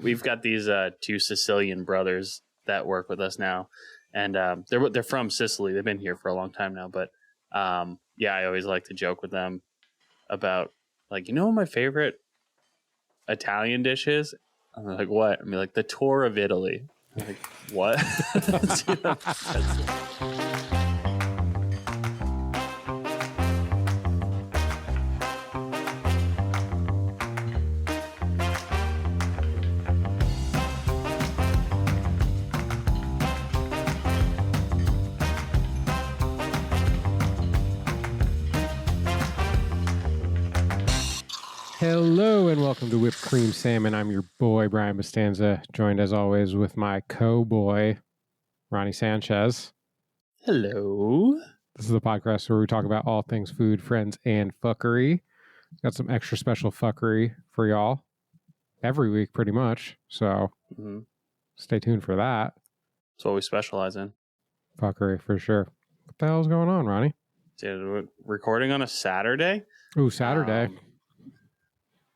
we've got these two Sicilian brothers that work with us now, and they're from Sicily. They've been here for a long time now, but yeah, I always like to joke with them about like, you know what my favorite Italian dish is? I'm like, what? I mean, like the tour of Italy. I'm like, what? Hello and welcome to Whip Cream Salmon. I'm your boy, Brian Bastanza, joined as always with my co-boy, Ronnie Sanchez. Hello. This is the podcast where we talk about all things food, friends, and fuckery. Got some extra special fuckery for y'all every week, pretty much. So stay tuned for that. That's what we specialize in. Fuckery, for sure. What the hell's going on, Ronnie? Dude, we're recording on a Saturday. Ooh, Saturday.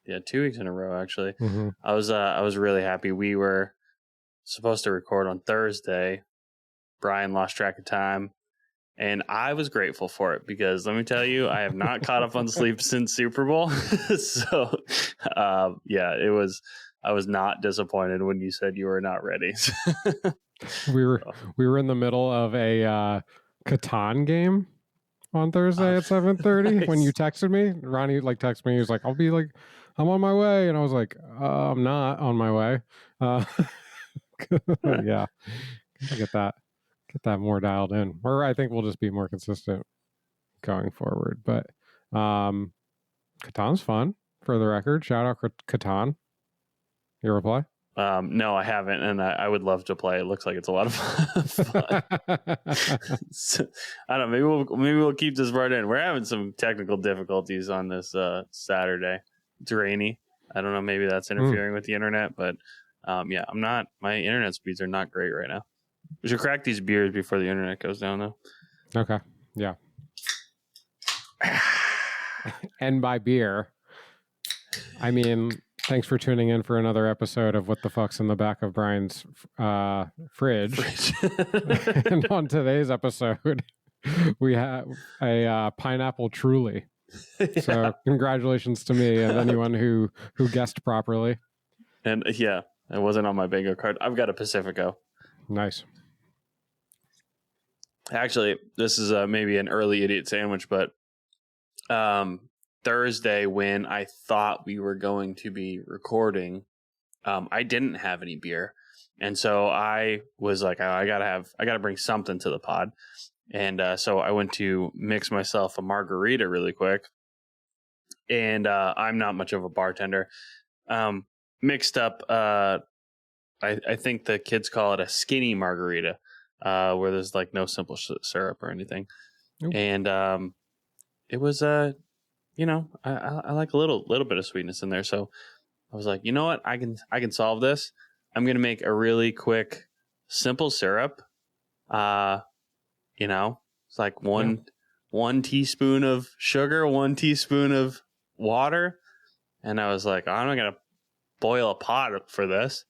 Yeah, 2 weeks in a row, actually. Mm-hmm. I was really happy. We were supposed to record on Thursday. Brian lost track of time, and I was grateful for it because let me tell you, I have not caught up on sleep since Super Bowl. So, yeah, I was not disappointed when you said you were not ready. We were in the middle of a Catan game on Thursday at 7:30 nice. when you texted me. Ronnie texted me. He was like, I'm on my way. And I was like, I'm not on my way. Yeah, I get that more dialed in. Or I think we'll just be more consistent going forward. But Catan's fun, for the record. Shout out Catan. You ever play? No, I haven't, and I would love to play. It looks like it's a lot of fun. So, I don't know. Maybe we'll keep this right in. We're having some technical difficulties on this Saturday. It's rainy. I don't know. Maybe that's interfering with the internet, but yeah, my internet speeds are not great right now. We should crack these beers before the internet goes down, though. Okay. Yeah. And by beer, I mean, thanks for tuning in for another episode of What the Fuck's in the Back of Brian's fridge. And on today's episode, we have a pineapple truly. Yeah. So congratulations to me and anyone who guessed properly. And yeah, it wasn't on my bingo card. I've got a Pacifico. Nice. Actually, this is maybe an early idiot sandwich, but Thursday when I thought we were going to be recording, I didn't have any beer. And so I was like, I gotta bring something to the pod. And so I went to mix myself a margarita really quick. And I'm not much of a bartender. Mixed up, I think the kids call it a skinny margarita, where there's no simple syrup or anything. Ooh. And it was, I like a little bit of sweetness in there. So I was like, you know what? I can solve this. I'm going to make a really quick, simple syrup. It's like one teaspoon of sugar, 1 teaspoon of water. And I was like, I'm not going to boil a pot for this.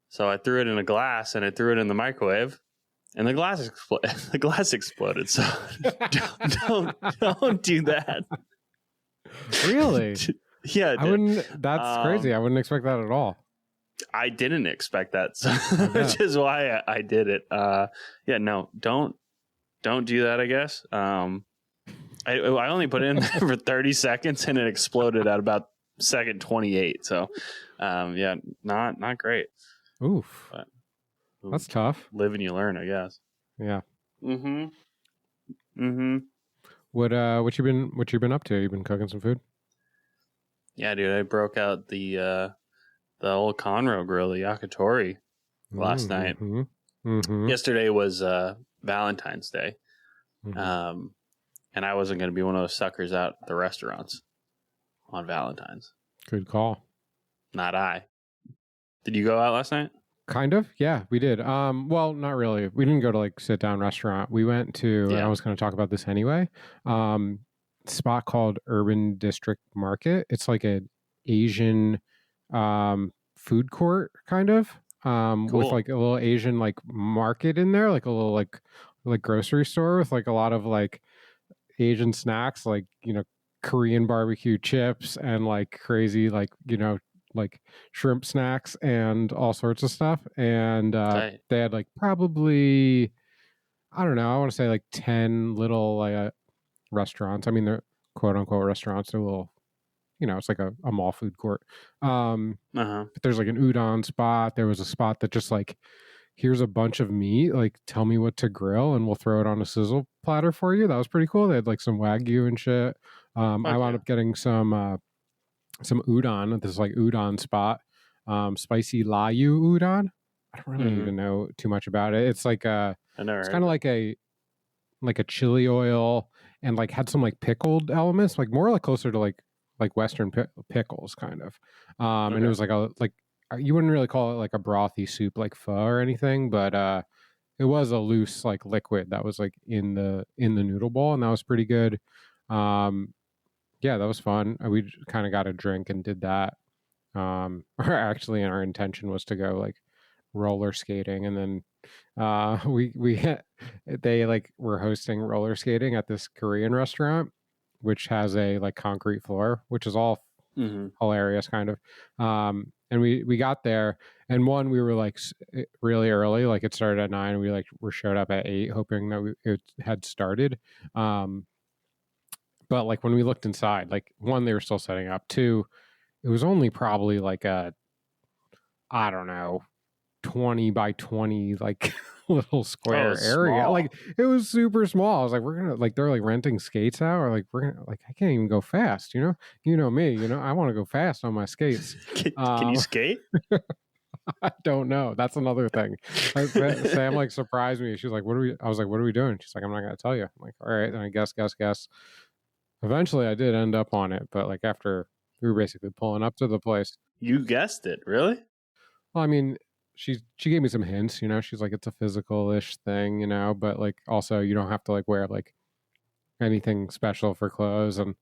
So I threw it in a glass and I threw it in the microwave and the glass exploded. So don't do that. Really? Yeah. That's crazy. I wouldn't expect that at all. I didn't expect that, so, which is why I did it. Yeah, no, don't do that, I guess. I only put it in for 30 seconds and it exploded at about second 28. So, yeah, not great. Oof. But, that's tough. Live and you learn, I guess. Yeah. Mm-hmm. What you been up to? You been cooking some food? Yeah, dude, I broke out the old Conroe grill, the yakitori, last night. Yesterday was Valentine's Day. And I wasn't going to be one of those suckers out at the restaurants on Valentine's. Good call. Not I. Did you go out last night? Kind of. Yeah, we did. Well, not really. We didn't go to sit down restaurant. We went to, and I was going to talk about this anyway, spot called Urban District Market. It's like an Asian food court kind of with Cool. like a little Asian like market in there, like a little like grocery store with like a lot of like Asian snacks, like, you know, Korean barbecue chips and like crazy like, you know, like shrimp snacks and all sorts of stuff. And Tight. they had like probably, I don't know, I want to say like 10 little restaurants. I mean, they're quote unquote restaurants. They're little, you know, it's like a mall food court. Uh-huh. But there's like an udon spot. There was a spot that just like, here's a bunch of meat. Like, tell me what to grill, and we'll throw it on a sizzle platter for you. That was pretty cool. They had like some Wagyu and shit. I Fuck wound yeah. up getting some udon at this like udon spot, spicy layu udon. I don't really Mm-hmm. even know too much about it. It's like I never it's heard kind of of it. like a chili oil and like had some like pickled elements, like more like closer to like Western pickles kind of. And it Okay. was like a like you wouldn't really call it like a brothy soup like pho or anything, but it was a loose like liquid that was like in the noodle bowl, and that was pretty good. Um, yeah, that was fun. We kind of got a drink and did that. Or actually, our intention was to go like roller skating, and then we they like were hosting roller skating at this Korean restaurant, which has a like concrete floor, which is all Mm-hmm. hilarious kind of. And we got there, and one, we were like really early, like it started at 9. We like were showed up at 8 hoping that it had started. But like when we looked inside, like one, they were still setting up. Two, it was only probably like a, I don't know, 20 by 20 like little Oh, square it's area. small. Like it was super small. I was like, we're gonna like, they're like renting skates out, or like we're gonna like, I can't even go fast, you know me, I want to go fast on my skates. Can you skate? I don't know, that's another thing. Sam like surprised me. She's like, I was like, what are we doing? She's like, I'm not gonna tell you. I'm like, all right. And I guess eventually I did end up on it, but like after we were basically pulling up to the place. You guessed it, really? Well, I mean, she gave me some hints, she's like, it's a physical-ish thing, but like also you don't have to like wear like anything special for clothes. And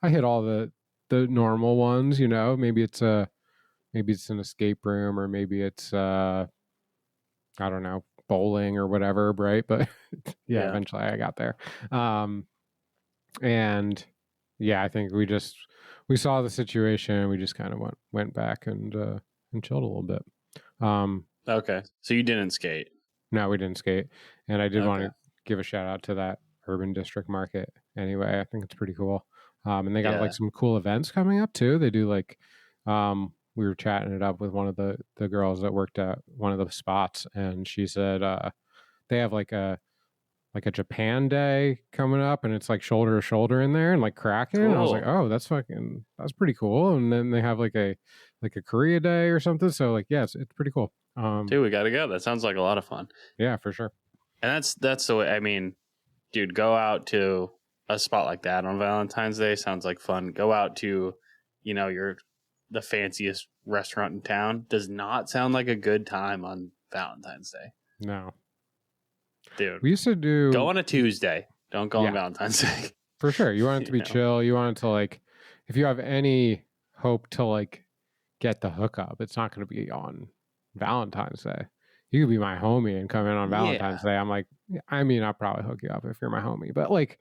I hit all the normal ones, maybe it's an escape room, or maybe it's I don't know, bowling or whatever, right? But yeah, Yeah. eventually I got there. And yeah, I think we saw the situation, and we just kind of went back and chilled a little bit. Okay. So you didn't skate. No, we didn't skate. And I did want Okay. to give a shout out to that Urban District Market anyway. I think it's pretty cool. And they got like Yeah. some cool events coming up too. They do like, we were chatting it up with one of the girls that worked at one of the spots, and she said they have like a Japan day coming up, and it's like shoulder to shoulder in there and like cracking. And I was like, Cool. oh, that's pretty cool. And then they have like a Korea day or something. So like, yeah, it's pretty cool. Dude, we got to go. That sounds like a lot of fun. Yeah, for sure. And that's the way, I mean, dude, go out to a spot like that on Valentine's Day. Sounds like fun. Go out to, the fanciest restaurant in town. Does not sound like a good time on Valentine's Day. No. Dude, We used to do go on a Tuesday. Don't go on Yeah. Valentine's Day. For sure. You want it to be chill. You want it to like, if you have any hope to like get the hookup, it's not going to be on Valentine's Day. You could be my homie and come in on Valentine's Day. I'm like, I mean, I'll probably hook you up if you're my homie, but like,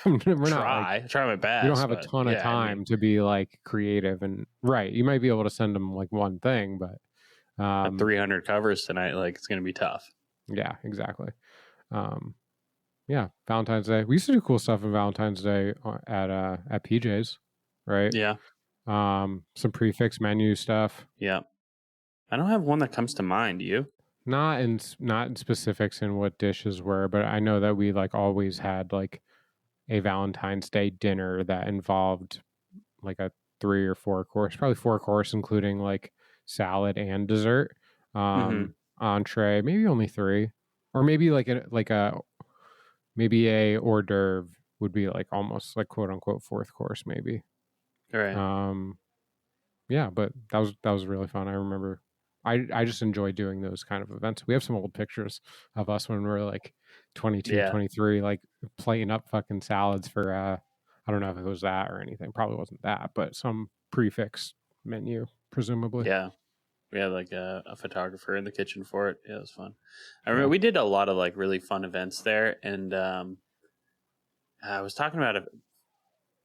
we're not like, Try my best. we don't have a ton of time to be like creative and right. You might be able to send them like one thing, but at 300 covers tonight, like it's going to be tough. Yeah, exactly. Yeah, Valentine's Day. We used to do cool stuff on Valentine's Day at PJ's, right? Yeah. Some prefix menu stuff. Yeah. I don't have one that comes to mind. Do you? Not in specifics in what dishes were, but I know that we like always had like a Valentine's Day dinner that involved like a 3 or 4 course, probably 4 course, including like salad and dessert. Entree, maybe only 3, or maybe like a maybe a hors d'oeuvre would be like almost like quote unquote 4th course, maybe. All right. Yeah, but that was really fun. I remember I just enjoy doing those kind of events. We have some old pictures of us when we were like 22, 23, like plating up fucking salads for I don't know if it was that or anything. Probably wasn't that, but some prefix menu, presumably. Yeah. We had like a photographer in the kitchen for it. Yeah, it was fun. I remember we did a lot of like really fun events there, and I was talking about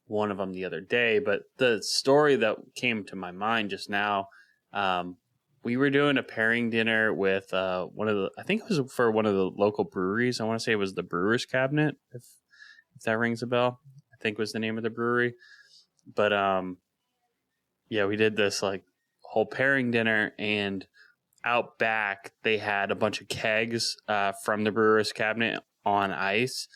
one of them the other day, but the story that came to my mind just now, we were doing a pairing dinner with I think it was for one of the local breweries. I want to say it was the Brewer's Cabinet, if that rings a bell. I think was the name of the brewery. But yeah, we did this like whole pairing dinner, and out back they had a bunch of kegs from the Brewer's Cabinet on ice,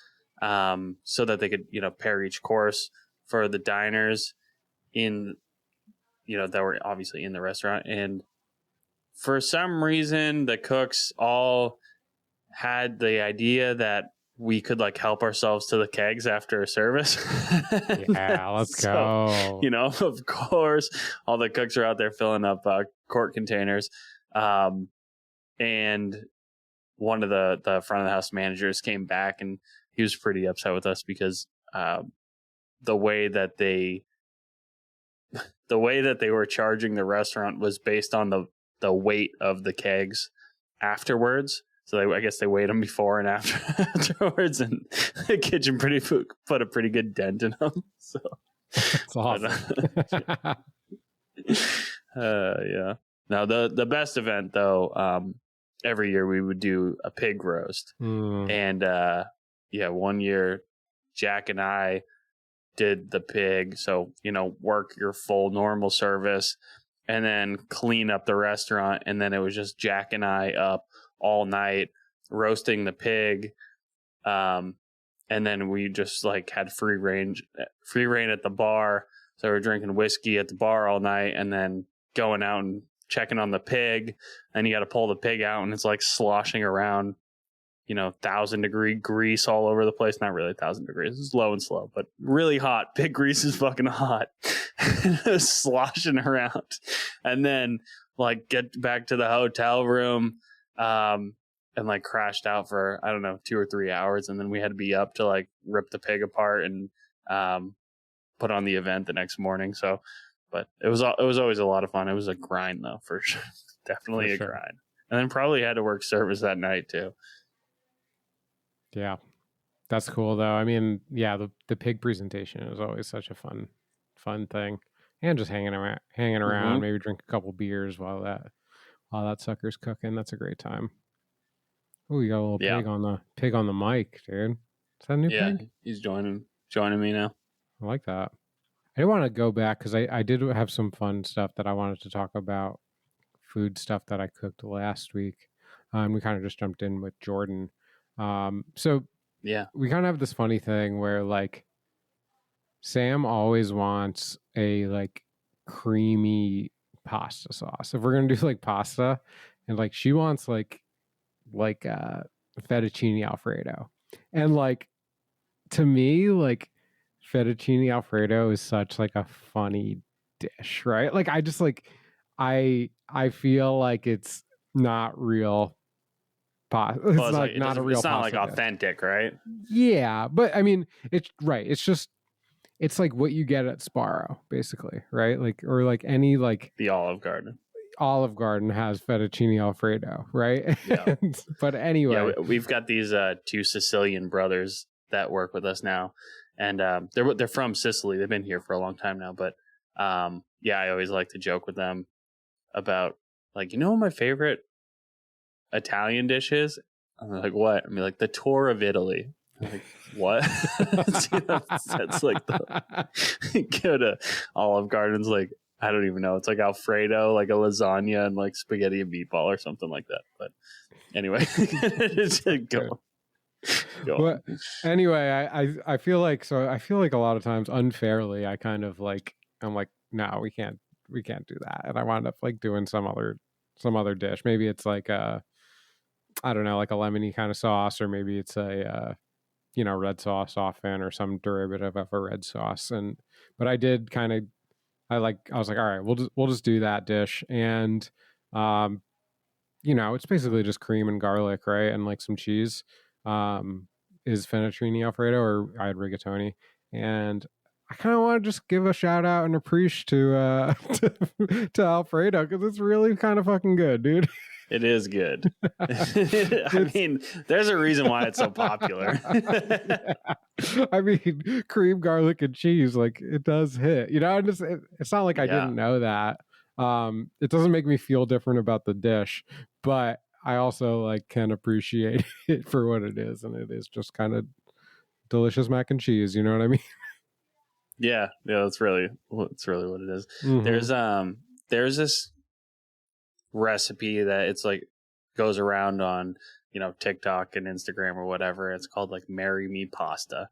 so that they could pair each course for the diners in that were obviously in the restaurant. And for some reason the cooks all had the idea that we could like help ourselves to the kegs after a service. Yeah, let's go. Of course all the cooks are out there filling up quart containers, and one of the front of the house managers came back, and he was pretty upset with us because the way that they were charging the restaurant was based on the weight of the kegs afterwards. So I guess they weighed them before and afterwards, and the kitchen put a pretty good dent in them. So it's awesome. Yeah. Now the best event though, every year we would do a pig roast, and one year Jack and I did the pig. So work your full normal service, and then clean up the restaurant, and then it was just Jack and I up all night roasting the pig, and then we just like had free reign at the bar. So we're drinking whiskey at the bar all night, and then going out and checking on the pig, and you got to pull the pig out, and it's like sloshing around 1,000-degree grease all over the place. Not really 1,000 degrees, it's low and slow, but really hot. Pig grease is fucking hot. Sloshing around, and then like get back to the hotel room, and like crashed out for, I don't know, 2 or 3 hours. And then we had to be up to like rip the pig apart and put on the event the next morning. So, but it was always a lot of fun. It was a grind though, for sure. Definitely a grind. And then probably had to work service that night too. Yeah, that's cool though. I mean, yeah, the pig presentation is always such a fun thing, and just hanging around, maybe drink a couple beers while that sucker's cooking. That's a great time. Oh, you got a little pig on the mic, dude. Is that a new pig? Yeah, he's joining me now. I like that. I do want to go back because I did have some fun stuff that I wanted to talk about, food stuff that I cooked last week. We kind of just jumped in with Jordan. So yeah, we kind of have this funny thing where like Sam always wants a like creamy pasta sauce. If we're gonna do like pasta, and like she wants like fettuccine Alfredo, and like to me like fettuccine Alfredo is such like a funny dish, right? Like I just like I feel like it's not real pasta. It's like not a real. It's not like authentic, right? Yeah, but I mean, it's right. It's just it's like what you get at Sparrow, basically, right? Like or like any like the Olive Garden. Olive Garden has fettuccine Alfredo, right? Yeah. But anyway, we've got these 2 Sicilian brothers that work with us now, and they're from Sicily. They've been here for a long time now, but I always like to joke with them about like, what my favorite Italian dish is? I'm like, what? I mean, like the tour of Italy. I'm like, what? That's like go to Olive Garden's like, I don't even know. It's like Alfredo, like a lasagna and like spaghetti and meatball or something like that. But anyway, go. But anyway, I feel like a lot of times unfairly, I kind of like, I'm like, no, we can't do that. And I wound up like doing some other dish. Maybe it's like I don't know, like a lemony kind of sauce, or maybe it's a red sauce often, or some derivative of a red sauce. But I did kind of, I was like, all right, we'll just do that dish. And, it's basically just cream and garlic, right? And like some cheese, is fettuccine Alfredo, or I had rigatoni. And I kind of want to just give a shout out and appreciate to Alfredo, because it's really kind of fucking good, dude. It is good. I mean, there's a reason why it's so popular. I mean, cream, garlic, and cheese, like, it does hit. You know, it's not like I didn't know that. It doesn't make me feel different about the dish, but I also like can appreciate it for what it is, and it is just kind of delicious mac and cheese. You know what I mean? Yeah, that's really what it is. Mm-hmm. There's this recipe that it's like goes around on, you know, TikTok and Instagram or whatever. It's called like Marry Me Pasta.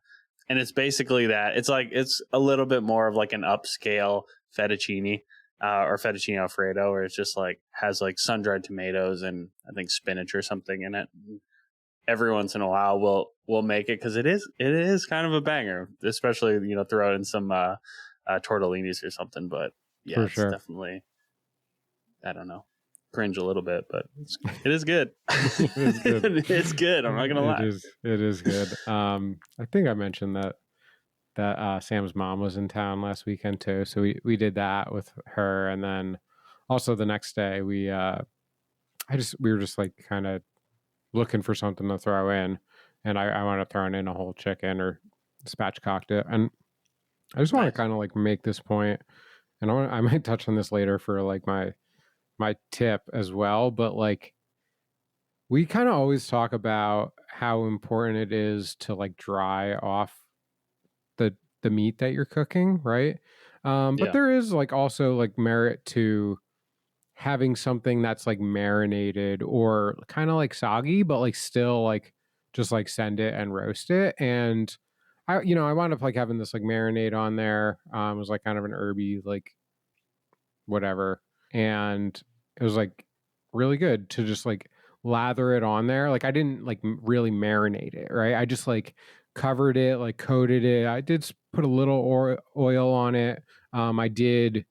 And it's basically that. It's like, it's a little bit more of like an upscale fettuccine or fettuccine Alfredo, where it's just like has like sun-dried tomatoes and I think spinach or something in it. Every once in a while we'll make it because it is kind of a banger, especially, you know, throw in some tortellinis or something. But yeah, for it's sure. Definitely, I don't know, cringe a little bit, but it is good. It is good. It's good. I'm not gonna lie. It is good. I think I mentioned that Sam's mom was in town last weekend too, so we did that with her, and then also the next day we were just like kind of looking for something to throw in, and I wound up throwing in a whole chicken or spatchcocked it, and I just want to kind of like make this point, and I might touch on this later for like my tip as well, but like we kind of always talk about how important it is to like dry off the meat that you're cooking, right? But there is like also like merit to having something that's like marinated or kind of like soggy, but like still like just like send it and roast it. And I wound up like having this like marinade on there. It was like kind of an herby, like whatever. And it was like really good to just like lather it on there. Like I didn't like really marinate it, right? I just like covered it, like coated it. I did put a little oil on it. I did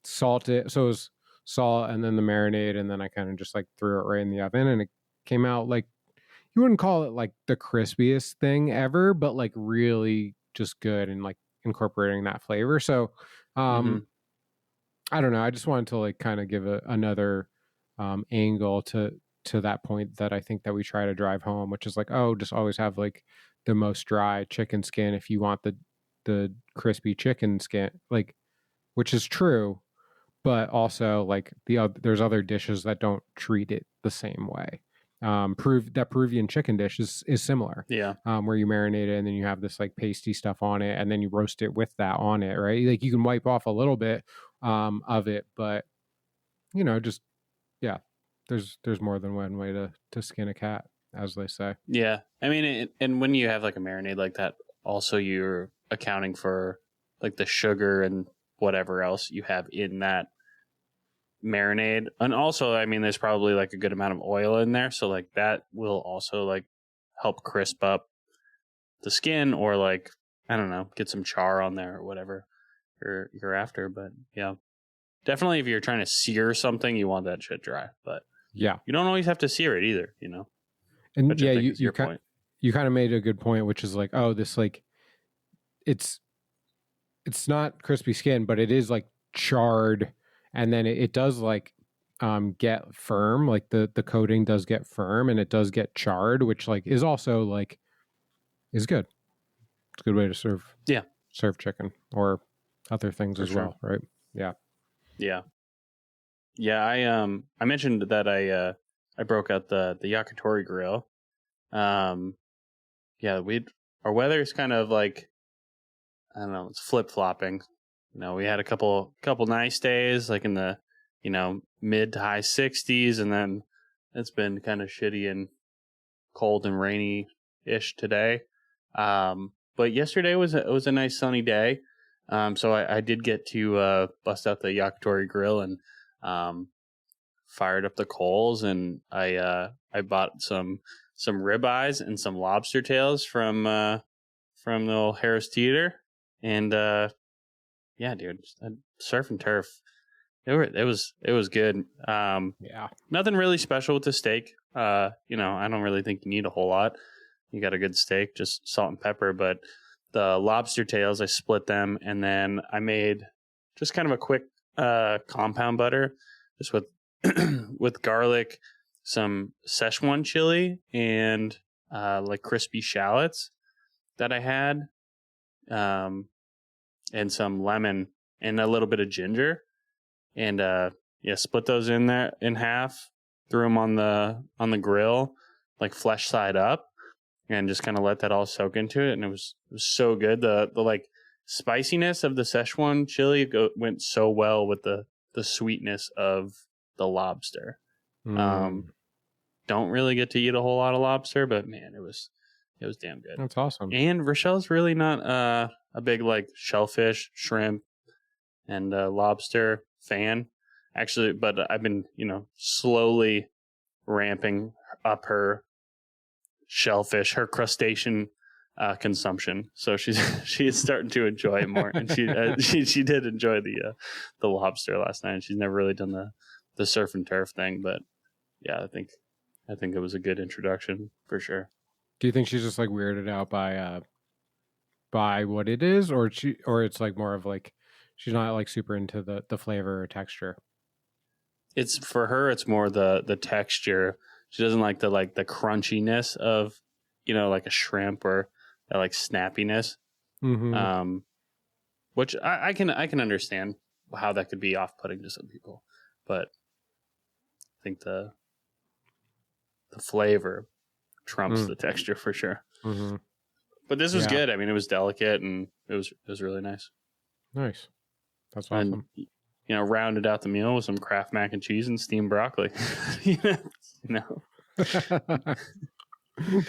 salt it. So it was salt and then the marinade. And then I kind of just like threw it right in the oven, and it came out like, you wouldn't call it like the crispiest thing ever, but like really just good and like incorporating that flavor. So, I don't know. I just wanted to like kind of give another angle to that point that I think that we try to drive home, which is like, oh, just always have like the most dry chicken skin if you want the crispy chicken skin, like, which is true, but also like there's other dishes that don't treat it the same way. That Peruvian chicken dish is similar. Yeah. Where you marinate it and then you have this like pasty stuff on it and then you roast it with that on it, right? Like you can wipe off a little bit of it, but you know, just yeah, there's more than one way to skin a cat, as they say. Yeah, I mean, and when you have like a marinade like that, also you're accounting for like the sugar and whatever else you have in that marinade, and also, I mean, there's probably like a good amount of oil in there, so like that will also like help crisp up the skin, or like, I don't know, get some char on there or whatever you're after. But yeah, definitely if you're trying to sear something, you want that shit dry, but yeah, you don't always have to sear it either, you know. And yeah, you kind of made a good point, which is like, oh, this like it's not crispy skin, but it is like charred, and then it does like get firm, like the coating does get firm and it does get charred, which like is also like is good. It's a good way to serve chicken or other things for as well, right? Yeah. I mentioned that I broke out the yakitori grill. Our weather's kind of like, I don't know, it's flip-flopping. You know, we had a couple nice days, like in the, you know, mid to high 60s, and then it's been kind of shitty and cold and rainy-ish today. But yesterday was a nice sunny day. So I did get to bust out the yakitori grill and fired up the coals, and I bought some ribeyes and some lobster tails from the old Harris Theater. And yeah, dude, surf and turf. It was good. Nothing really special with the steak. You know, I don't really think you need a whole lot. You got a good steak, just salt and pepper. But the lobster tails, I split them, and then I made just kind of a quick compound butter, just with with garlic, some Szechuan chili, and like crispy shallots that I had, and some lemon and a little bit of ginger, and split those in there in half, threw them on the grill, like flesh side up, and just kind of let that all soak into it, and it was so good. The like spiciness of the Szechuan chili went so well with the sweetness of the lobster. Don't really get to eat a whole lot of lobster, but man, it was damn good. That's awesome. And Rochelle's really not a big like shellfish, shrimp, and lobster fan, actually. But I've been slowly ramping up her shellfish, her crustacean consumption. So she's starting to enjoy it more, and she did enjoy the lobster last night. She's never really done the surf and turf thing, but yeah, I think it was a good introduction for sure. Do you think she's just like weirded out by what it is, or it's like more of like she's not like super into the flavor or texture? It's for her. It's more the texture. She doesn't like the crunchiness of like a shrimp or that like snappiness. Mm-hmm. Which I can understand how that could be off-putting to some people, but I think the flavor trumps the texture for sure. Mm-hmm. But this was good. I mean, it was delicate and it was really nice. Nice. That's awesome. And, rounded out the meal with some Kraft mac and cheese and steamed broccoli.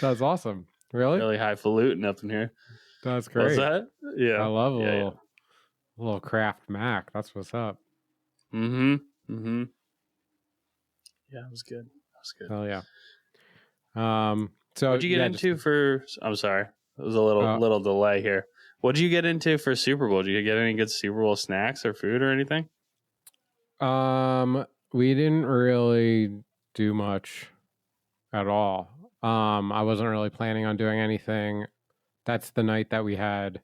That's awesome. Really highfalutin up in here. That's great. What's that? Yeah. I love a little Kraft mac. That's what's up. Mm-hmm. Mm-hmm. Yeah, it was good. Oh yeah. So what'd you get into for? I'm sorry, it was a little delay here. What'd you get into for Super Bowl? Did you get any good Super Bowl snacks or food or anything? We didn't really do much at all. I wasn't really planning on doing anything. That's the night that we had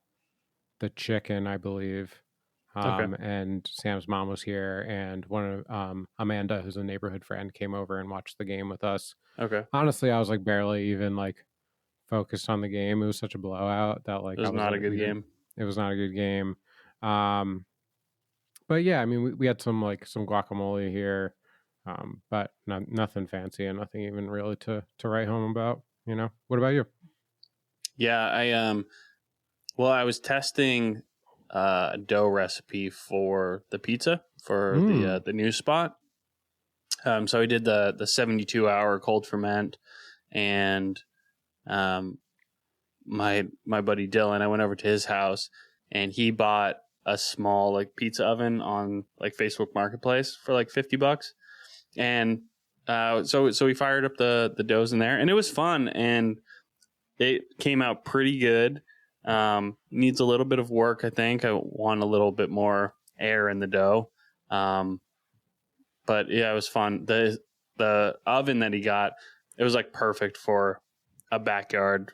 the chicken, I believe. Okay. And Sam's mom was here, and one of Amanda, who's a neighborhood friend, came over and watched the game with us. Okay. Honestly, I was like barely even like focused on the game. It was such a blowout that like it was not a good game. It was not a good game. But yeah, I mean, we had some guacamole here, but nothing fancy and nothing even really to write home about. What about you? Yeah, I was testing a dough recipe for the pizza for the new spot. So I did the 72-hour cold ferment, and my buddy Dylan, I went over to his house, and he bought a small like pizza oven on like Facebook Marketplace for like $50, and so we fired up the doughs in there, and it was fun, and it came out pretty good. Needs a little bit of work, I think. I want a little bit more air in the dough. But yeah, it was fun. The oven that he got, it was like perfect for a backyard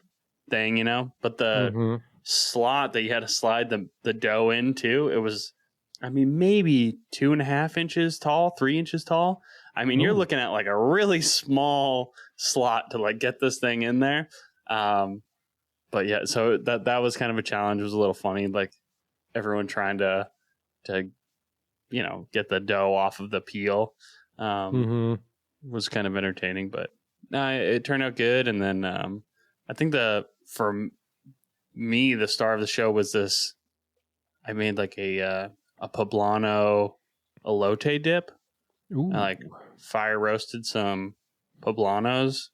thing, But the slot that you had to slide the dough into, it was, I mean, maybe 2.5 inches tall, 3 inches tall. I mean, you're looking at like a really small slot to like get this thing in there. But yeah, so that was kind of a challenge. It was a little funny, like everyone trying to get the dough off of the peel. Was kind of entertaining, but it turned out good. And then I think for me, the star of the show was this. I made like a poblano elote dip. Ooh. I like fire roasted some poblanos.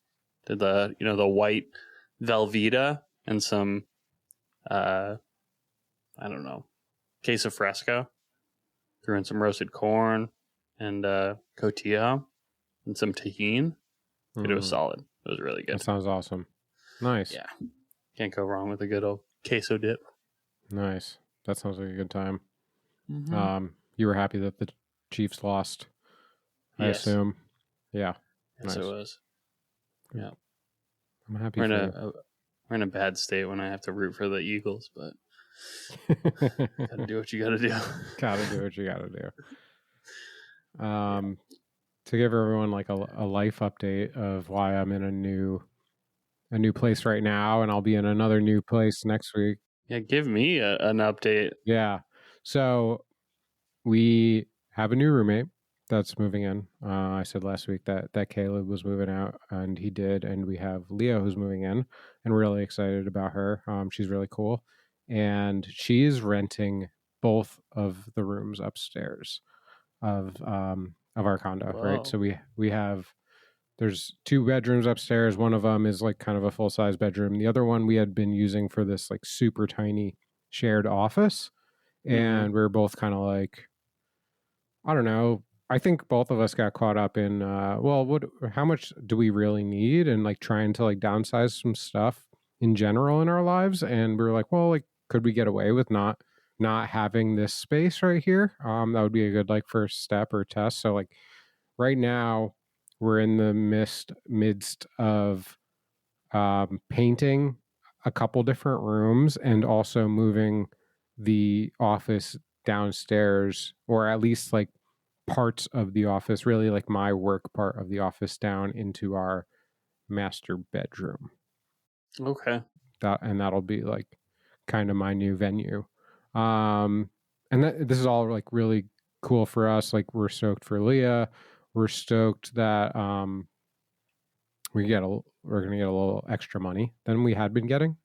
Did the white Velveeta and some I don't know, queso fresco. Threw in some roasted corn and cotija and some tahini. It was solid. It was really good. That sounds awesome. Nice. Yeah. Can't go wrong with a good old queso dip. Nice. That sounds like a good time. Mm-hmm. You were happy that the Chiefs lost, I assume. Yeah. Yes, nice. it was. Yeah. I'm happy We're for you. we're in a bad state when I have to root for the Eagles, but gotta do what you gotta do. Gotta do what you gotta do. To give everyone like a life update of why I'm in a new place right now, and I'll be in another new place next week. Yeah, give me an update. Yeah. So we have a new roommate that's moving in. I said last week that Caleb was moving out, and he did. And we have Leah who's moving in, and we're really excited about her. She's really cool, and she is renting both of the rooms upstairs of our condo. Whoa. Right. So we have. There's 2 bedrooms upstairs. One of them is like kind of a full-size bedroom. The other one we had been using for this like super tiny shared office. And we were both kind of like, I don't know. I think both of us got caught up in, how much do we really need? And like trying to like downsize some stuff in general in our lives. And we were like, well, like, could we get away with not having this space right here? That would be a good like first step or test. So like right now we're in the midst of painting a couple different rooms and also moving the office downstairs, or at least like parts of the office, really like my work part of the office, down into our master bedroom. Okay. That'll be like kind of my new venue. And this is all like really cool for us. Like we're stoked for Leah. We're stoked that we're gonna get a little extra money than we had been getting,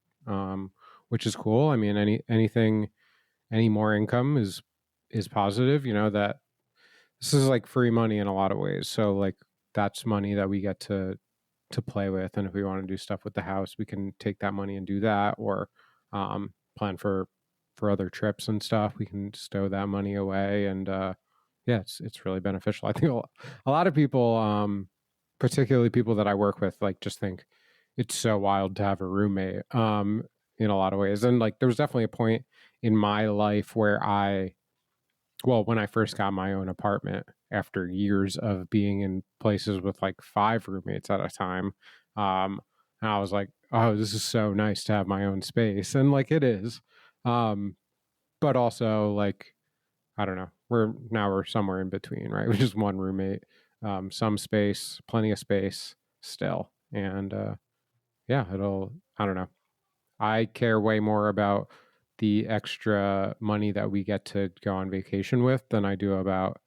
which is cool. I mean, any more income is positive. You know that this is like free money in a lot of ways. So like that's money that we get to play with, and if we want to do stuff with the house, we can take that money and do that, or plan for other trips and stuff. We can stow that money away, and yeah, it's really beneficial. I think a lot of people, particularly people that I work with, like just think it's so wild to have a roommate in a lot of ways. And like there was definitely a point in my life where when I first got my own apartment after years of being in places with like 5 roommates at a time, and I was like, oh, this is so nice to have my own space. And like it is, but also like, I don't know, we're somewhere in between, right? We're just one roommate, some space, plenty of space still. And yeah, I don't know. I care way more about the extra money that we get to go on vacation with than I do about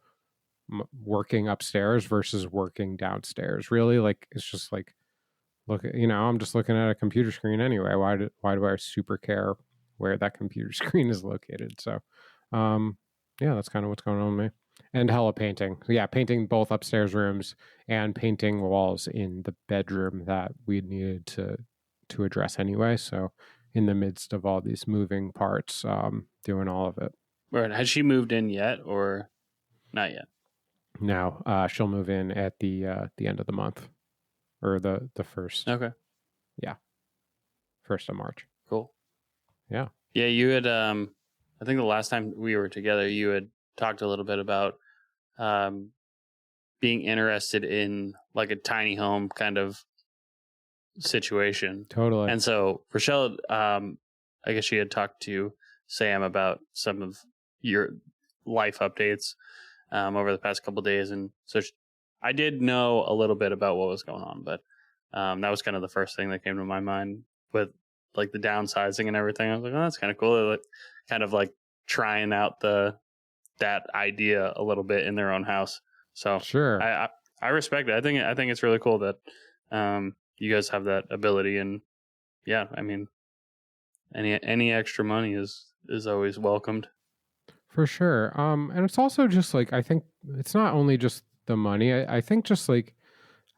working upstairs versus working downstairs. Really, like it's just like, look, I'm just looking at a computer screen anyway. Why do I super care where that computer screen is located? So, yeah, that's kind of what's going on with me. And hella painting. So yeah, painting both upstairs rooms and painting walls in the bedroom that we needed to address anyway. So in the midst of all these moving parts, doing all of it. Right. Has she moved in yet or not yet? No, she'll move in at the end of the month, or the first. Okay. Yeah. 1st of March. Cool. Yeah. Yeah, you had I think the last time we were together, you had talked a little bit about being interested in like a tiny home kind of situation. Totally. And so Rochelle, I guess she had talked to Sam about some of your life updates over the past couple of days. And so I did know a little bit about what was going on, but that was kind of the first thing that came to my mind with like the downsizing and everything. I was like, oh, that's kind of cool. They're like, kind of like trying out that idea a little bit in their own house. So sure, I respect it. I think it's really cool that you guys have that ability. And yeah, I mean, any extra money is always welcomed. For sure. And it's also just like, I think it's not only just the money. I think just like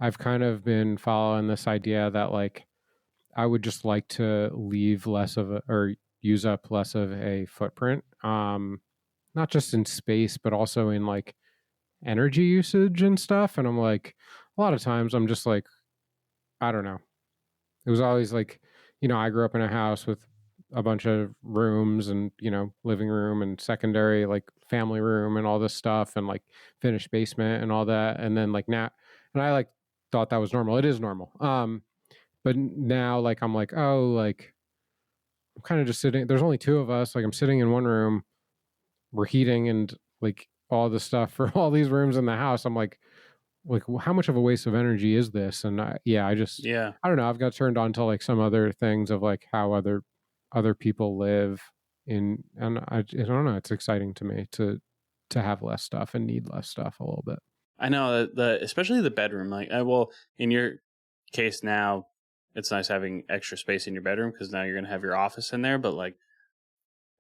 I've kind of been following this idea that like I would just like to leave less of or use up less of a footprint. Not just in space, but also in like energy usage and stuff. And I'm like, a lot of times I'm just like, I don't know. It was always like, I grew up in a house with a bunch of rooms and, living room and secondary, like family room and all this stuff, and like finished basement and all that. And then like now, and I like thought that was normal. It is normal. but now like I'm like, oh, like I'm kind of just sitting. There's only two of us. Like I'm sitting in one room. We're heating and like all the stuff for all these rooms in the house. I'm like how much of a waste of energy is this? And I don't know. I've got turned on to like some other things of like how other people live in, and I don't know. It's exciting to me to have less stuff and need less stuff a little bit. I know especially the bedroom. Like, in your case now, it's nice having extra space in your bedroom because now you're gonna have your office in there. But like,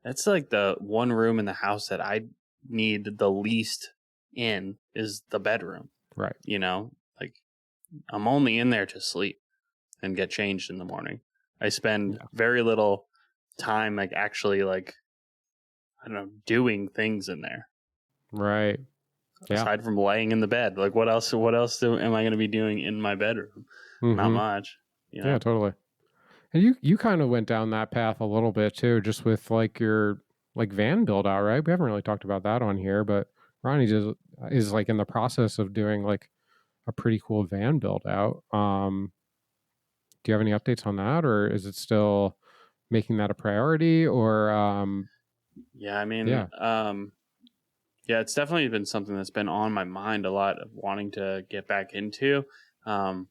that's like the one room in the house that I need the least in is the bedroom. Right. You know, like I'm only in there to sleep and get changed in the morning. I spend very little time like actually like, I don't know, doing things in there. Right. Aside from laying in the bed, like what else am I going to be doing in my bedroom? Mm-hmm. Not much. You know? Yeah, totally. And you kind of went down that path a little bit too, just with like your like van build out, right? We haven't really talked about that on here, but Ronnie is like in the process of doing like a pretty cool van build out. Do you have any updates on that, or is it still making that a priority? Or it's definitely been something that's been on my mind a lot of wanting to get back into. I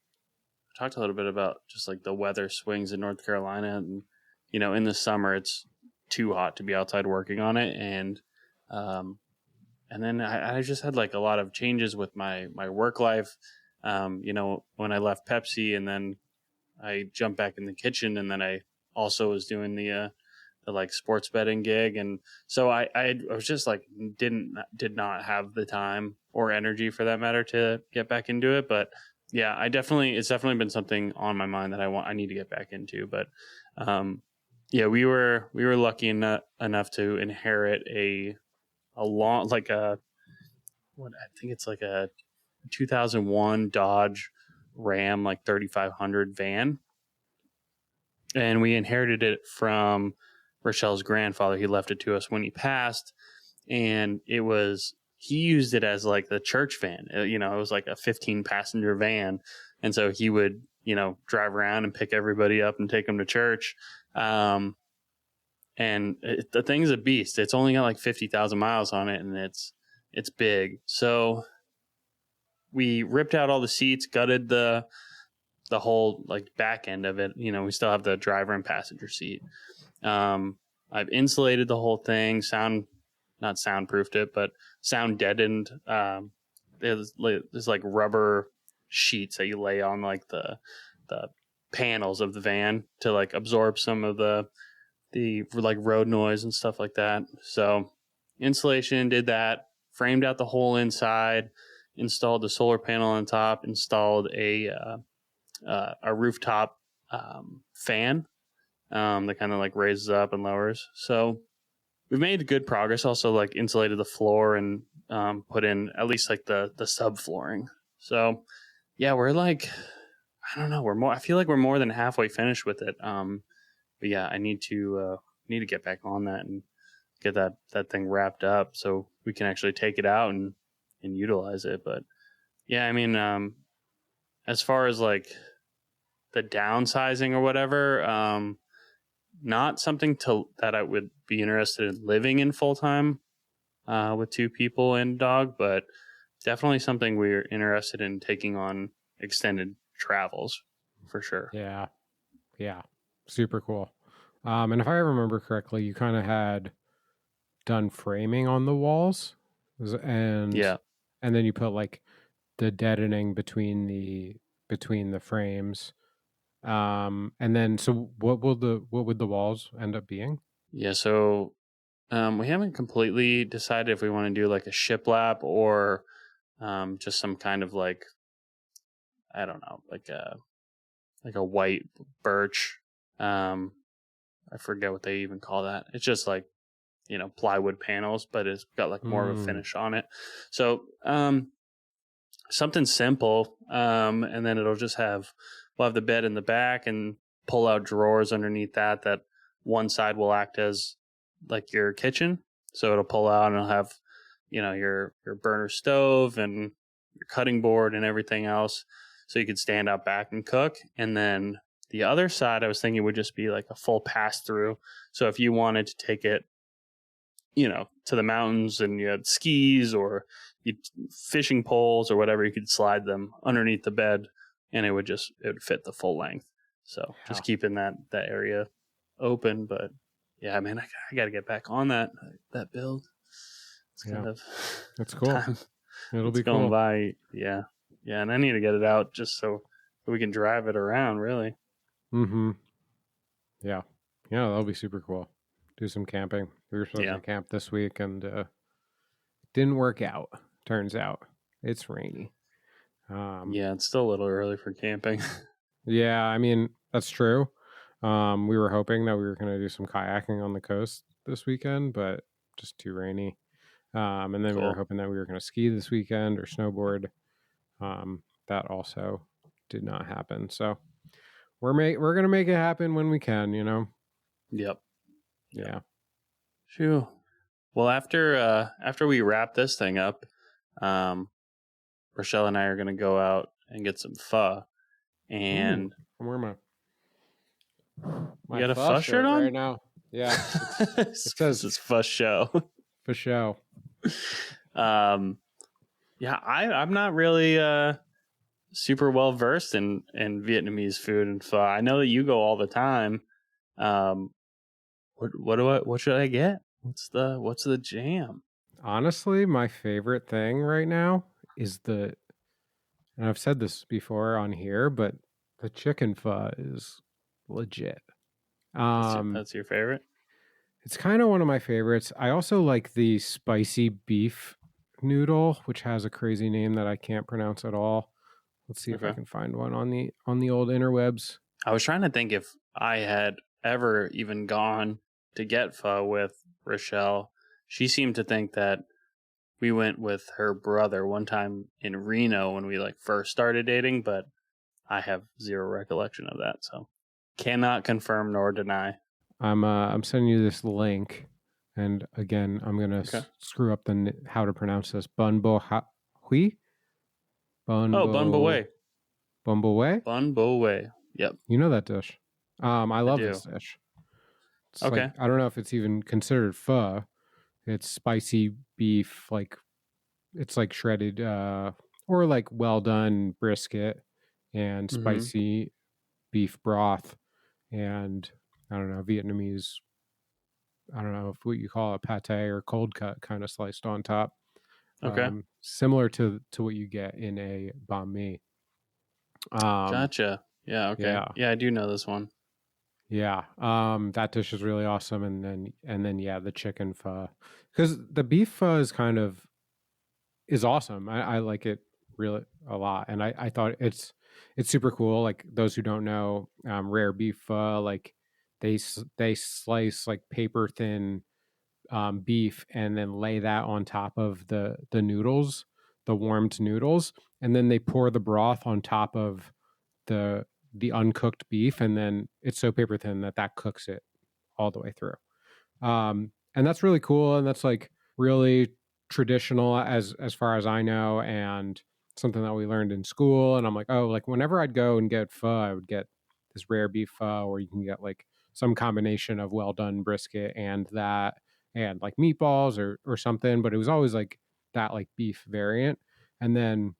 talked a little bit about just like the weather swings in North Carolina, and you know, in the summer it's too hot to be outside working on it, and then I just had like a lot of changes with my work life. You know, when I left Pepsi, and then I jumped back in the kitchen, and then I also was doing the like sports betting gig, and so I was just like did not have the time or energy for that matter to get back into it. But yeah, it's definitely been something on my mind that I need to get back into. But we were lucky enough to inherit a long, like I think it's like a 2001 Dodge Ram like 3500 van, and we inherited it from Rochelle's grandfather. He left it to us when he passed, and he used it as like the church van. You know, it was like a 15 passenger van, and so he would, you know, drive around and pick everybody up and take them to church. And the thing's a beast. It's only got like 50,000 miles on it, and it's big. So we ripped out all the seats, gutted the whole like back end of it. You know, we still have the driver and passenger seat. I've insulated the whole thing, not soundproofed it, but sound deadened. There's like rubber sheets that you lay on like the panels of the van to like absorb some of the like road noise and stuff like that. So insulation, did that, framed out the whole inside, installed the solar panel on top, installed a rooftop fan that kind of like raises up and lowers. So we've made good progress. Also like insulated the floor and put in at least like the subflooring. So yeah, we're like, I don't know, I feel like we're more than halfway finished with it. But yeah, I need to get back on that and get that thing wrapped up so we can actually take it out and utilize it. But yeah, I mean, as far as like the downsizing or whatever, not something that I would be interested in living in full time with two people and a dog, but definitely something we're interested in taking on extended travels for sure. Yeah. Super cool. And if I remember correctly, you kind of had done framing on the walls, and then you put like the deadening between the frames. And then so what would the walls end up being? Yeah, so we haven't completely decided if we want to do like a shiplap or just some kind of like, I don't know, like a white birch. I forget what they even call that. It's just like, you know, plywood panels, but it's got like more of a finish on it. So something simple, and then we'll have the bed in the back and pull out drawers underneath that one side will act as like your kitchen. So it'll pull out and it'll have, you know, your burner stove and your cutting board and everything else. So you could stand out back and cook. And then The other side I was thinking would just be like a full pass through. So if you wanted to take it, to the mountains and you had skis or fishing poles or whatever, you could slide them underneath the bed and it would fit the full length. So just keeping that area open. But yeah, man, I got to get back on that build. It's kind of that's cool. Time. It'll be going cool. by. Yeah. And I need to get it out just so we can drive it around, really. Mm-hmm. Yeah, that'll be super cool. Do some camping. We were supposed to camp this week and didn't work out. Turns out it's rainy. It's still a little early for camping. Yeah, I mean, that's true. We were hoping that we were going to do some kayaking on the coast this weekend, but just too rainy. And then we were hoping that we were going to ski this weekend or snowboard. That also did not happen. So we're going to make it happen when we can, Yep. Yeah. Phew. Well, after we wrap this thing up, Rochelle and I are going to go out and get some pho. And where am I? You got a pho shirt on right now? Yeah. It says it's pho show. For show. I'm not really super well versed in Vietnamese food and pho. I know that you go all the time. What should I get? What's the jam? Honestly, my favorite thing right now is and I've said this before on here, but the chicken pho is legit. That's your favorite? It's kind of one of my favorites. I also like the spicy beef noodle, which has a crazy name that I can't pronounce at all. Let's see if I can find one on the old interwebs. I was trying to think if I had ever even gone to get pho with Rochelle. She seemed to think that we went with her brother one time in Reno when we first started dating, but I have zero recollection of that, so cannot confirm nor deny. I'm sending you this link, and again, I'm gonna screw up how to pronounce this. Bun Bo Hui. Bun Bo Wei. Bun Bo Wei. Bun Bo Wei. Yep. You know that dish. I love this dish. It's I don't know if it's even considered pho. It's spicy beef, it's shredded or well done brisket and spicy beef broth and I don't know, Vietnamese, I don't know if what you call it, pate or cold cut kind of sliced on top. Similar to what you get in a banh mi. Gotcha. Yeah, okay. Yeah, I do know this one. Yeah. That dish is really awesome. And then the chicken pho. Because the beef pho is awesome. I like it really a lot. And I thought it's super cool. Like those who don't know, rare beef pho, they slice paper thin beef and then lay that on top of the noodles, the warmed noodles, and then they pour the broth on top of the uncooked beef, and then it's so paper thin that cooks it all the way through. And that's really cool, and that's really traditional as far as I know, and something that we learned in school. And I'm whenever I'd go and get pho, I would get this rare beef pho, where you can get some combination of well done brisket and that, and meatballs or something. But it was always that beef variant. And then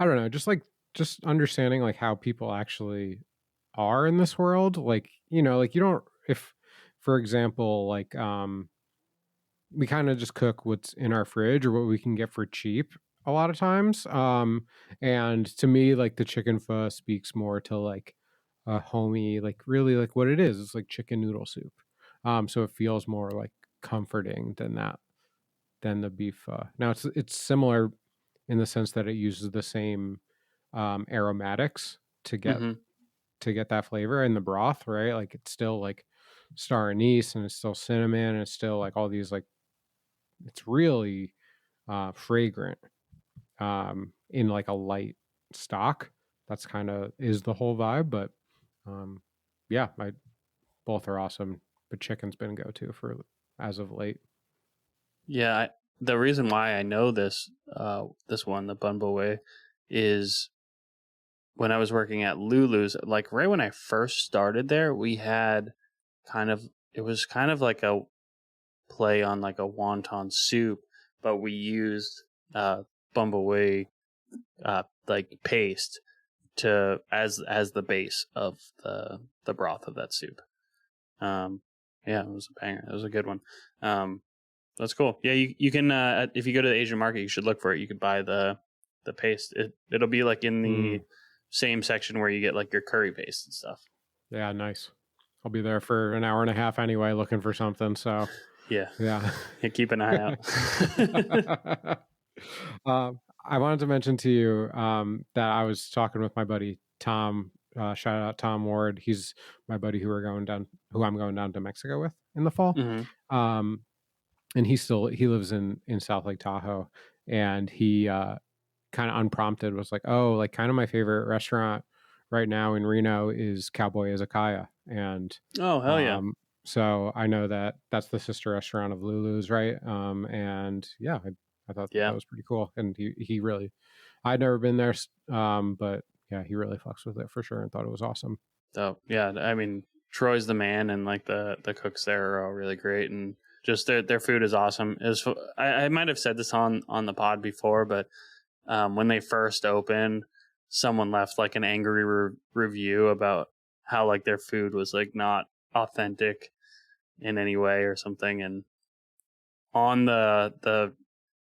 I don't know, just understanding how people actually are in this world. You don't, if for example, we kind of just cook what's in our fridge or what we can get for cheap a lot of times. And to me, the chicken pho speaks more to a homey, really what it is. It's chicken noodle soup. So it feels more comforting than the beef pho. Now it's similar in the sense that it uses the same aromatics to get that flavor in the broth, right? It's still star anise, and it's still cinnamon, and it's still all these it's really fragrant in a light stock. That's kind of is the whole vibe. But both are awesome, but chicken's been go-to for as of late. Yeah, the reason why I know this one, the Bun Bo Wei, is when I was working at Lulu's, like right when I first started there, we had it was kind of like a play on like a wonton soup, but we used bumblebee like paste to as the base of the broth of that soup. Yeah, it was a banger. It was a good one. That's cool. Yeah, you can if you go to the Asian market, you should look for it. You could buy the paste. It'll be like in the same section where you get like your curry paste and stuff. Yeah, nice. I'll be there for an hour and a half anyway, looking for something. So yeah. Keep an eye out. I wanted to mention to you that I was talking with my buddy Tom. Shout out Tom Ward. He's my buddy who I'm going down to Mexico with in the fall. Mm-hmm. And he lives in South Lake Tahoe, and he kind of unprompted was like, oh, like kind of my favorite restaurant right now in Reno is Cowboy Izakaya. And oh, hell yeah. So I know that's the sister restaurant of Lulu's, right? And yeah, I thought that was pretty cool. And he really, I'd never been there, but yeah, he really fucks with it for sure and thought it was awesome. So yeah, I mean, Troy's the man, and like the cooks there are all really great, and just their food is awesome. I might have said this on the pod before, but when they first opened, someone left like an angry review about how like their food was like not authentic in any way or something, and on the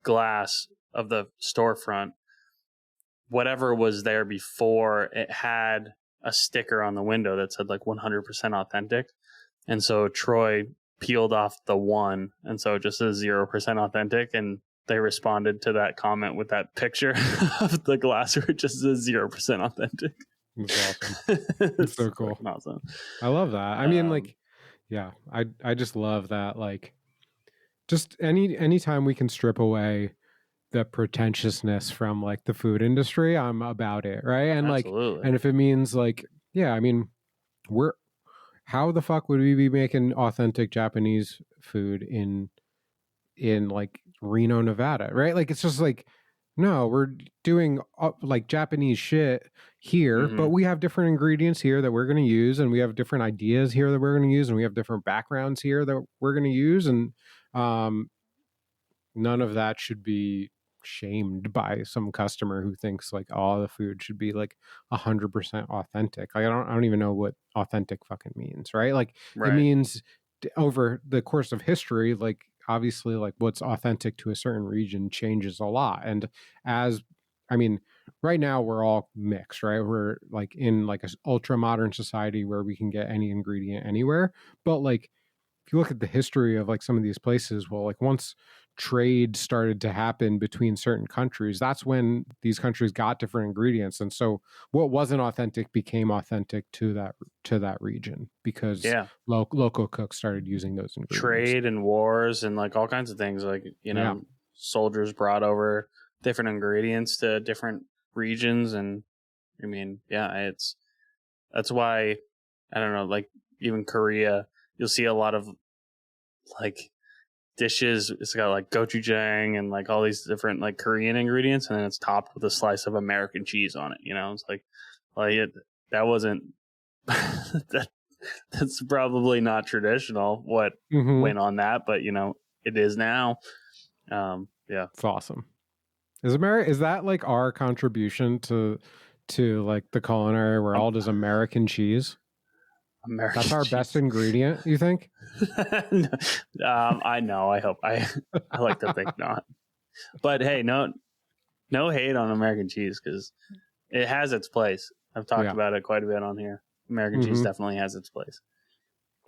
glass of the storefront, whatever was there before, it had a sticker on the window that said like 100% authentic, and so Troy peeled off the one, and so it just says 0% authentic, and they responded to that comment with that picture of the glass where it just says 0% authentic. It's awesome. It's so cool. Awesome. I love that. I mean, like, yeah, I just love that. Like, just anytime we can strip away the pretentiousness from like the food industry, I'm about it, right? And absolutely. Like, and if it means like, yeah, I mean, how the fuck would we be making authentic Japanese food in like Reno, Nevada, right? Like, it's just like, no, we're doing like Japanese shit here, but we have different ingredients here that we're going to use, and we have different ideas here that we're going to use, and we have different backgrounds here that we're going to use, and none of that should be shamed by some customer who thinks like, oh, the food should be like 100% authentic. Like, I don't even know what authentic fucking means, right? Like, it means over the course of history, like, obviously, like, what's authentic to a certain region changes a lot. And right now we're all mixed, right? We're like in like an ultra modern society where we can get any ingredient anywhere. But like, if you look at the history of like some of these places, well, like once trade started to happen between certain countries, that's when these countries got different ingredients. And so what wasn't authentic became authentic to that region because local cooks started using those ingredients. Trade and wars and like all kinds of things, like, you know, soldiers brought over different ingredients to different regions. And I mean, yeah, that's why, I don't know, like even Korea, you'll see a lot of like dishes. It's got like gochujang and like all these different like Korean ingredients, and then it's topped with a slice of American cheese on it. You know, it's like that wasn't that's probably not traditional what went on that, but you know, it is now. Yeah, it's awesome. Is that like our contribution to like the culinary world is American cheese? That's our best ingredient, you think? I know. I hope. I like to think not. But hey, no hate on American cheese because it has its place. I've talked about it quite a bit on here. American cheese definitely has its place.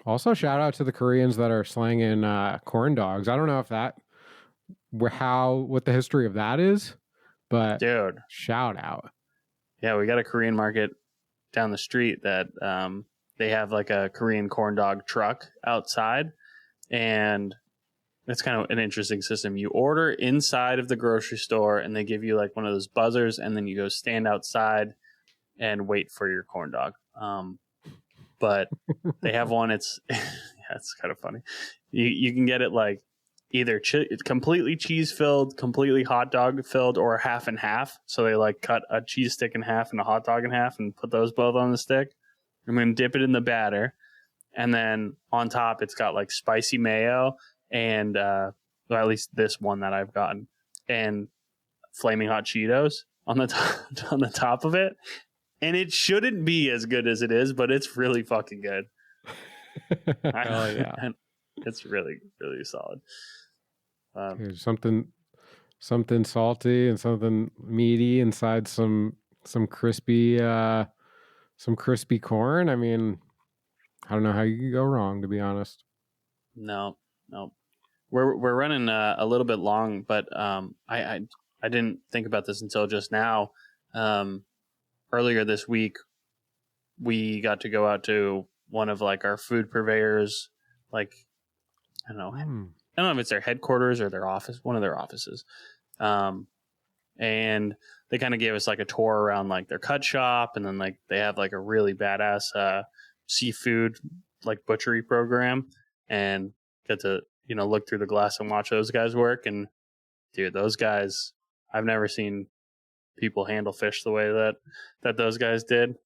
Also, shout out to the Koreans that are slanging corn dogs. I don't know if what the history of that is, but dude, shout out. Yeah, we got a Korean market down the street that they have like a Korean corn dog truck outside, and it's kind of an interesting system. You order inside of the grocery store, and they give you like one of those buzzers, and then you go stand outside and wait for your corn dog. But they have one. It's it's kind of funny. You can get it like either completely cheese filled, completely hot dog filled, or half and half. So they like cut a cheese stick in half and a hot dog in half and put those both on the stick. And then dip it in the batter. And then on top, it's got like spicy mayo and, well, at least this one that I've gotten, and flaming hot Cheetos on the top, on the top of it. And it shouldn't be as good as it is, but it's really fucking good. Hell yeah. It's really, really solid. Here's something salty and something meaty inside some crispy corn. I mean, I don't know how you can go wrong, to be honest. No. We're running a little bit long, but I didn't think about this until just now. Earlier this week, we got to go out to one of like our food purveyors, like I don't know if it's their headquarters or their office, one of their offices. And they kind of gave us like a tour around like their cut shop, and then like they have like a really badass seafood like butchery program, and get to look through the glass and watch those guys work. And dude, those guys, I've never seen people handle fish the way that those guys did.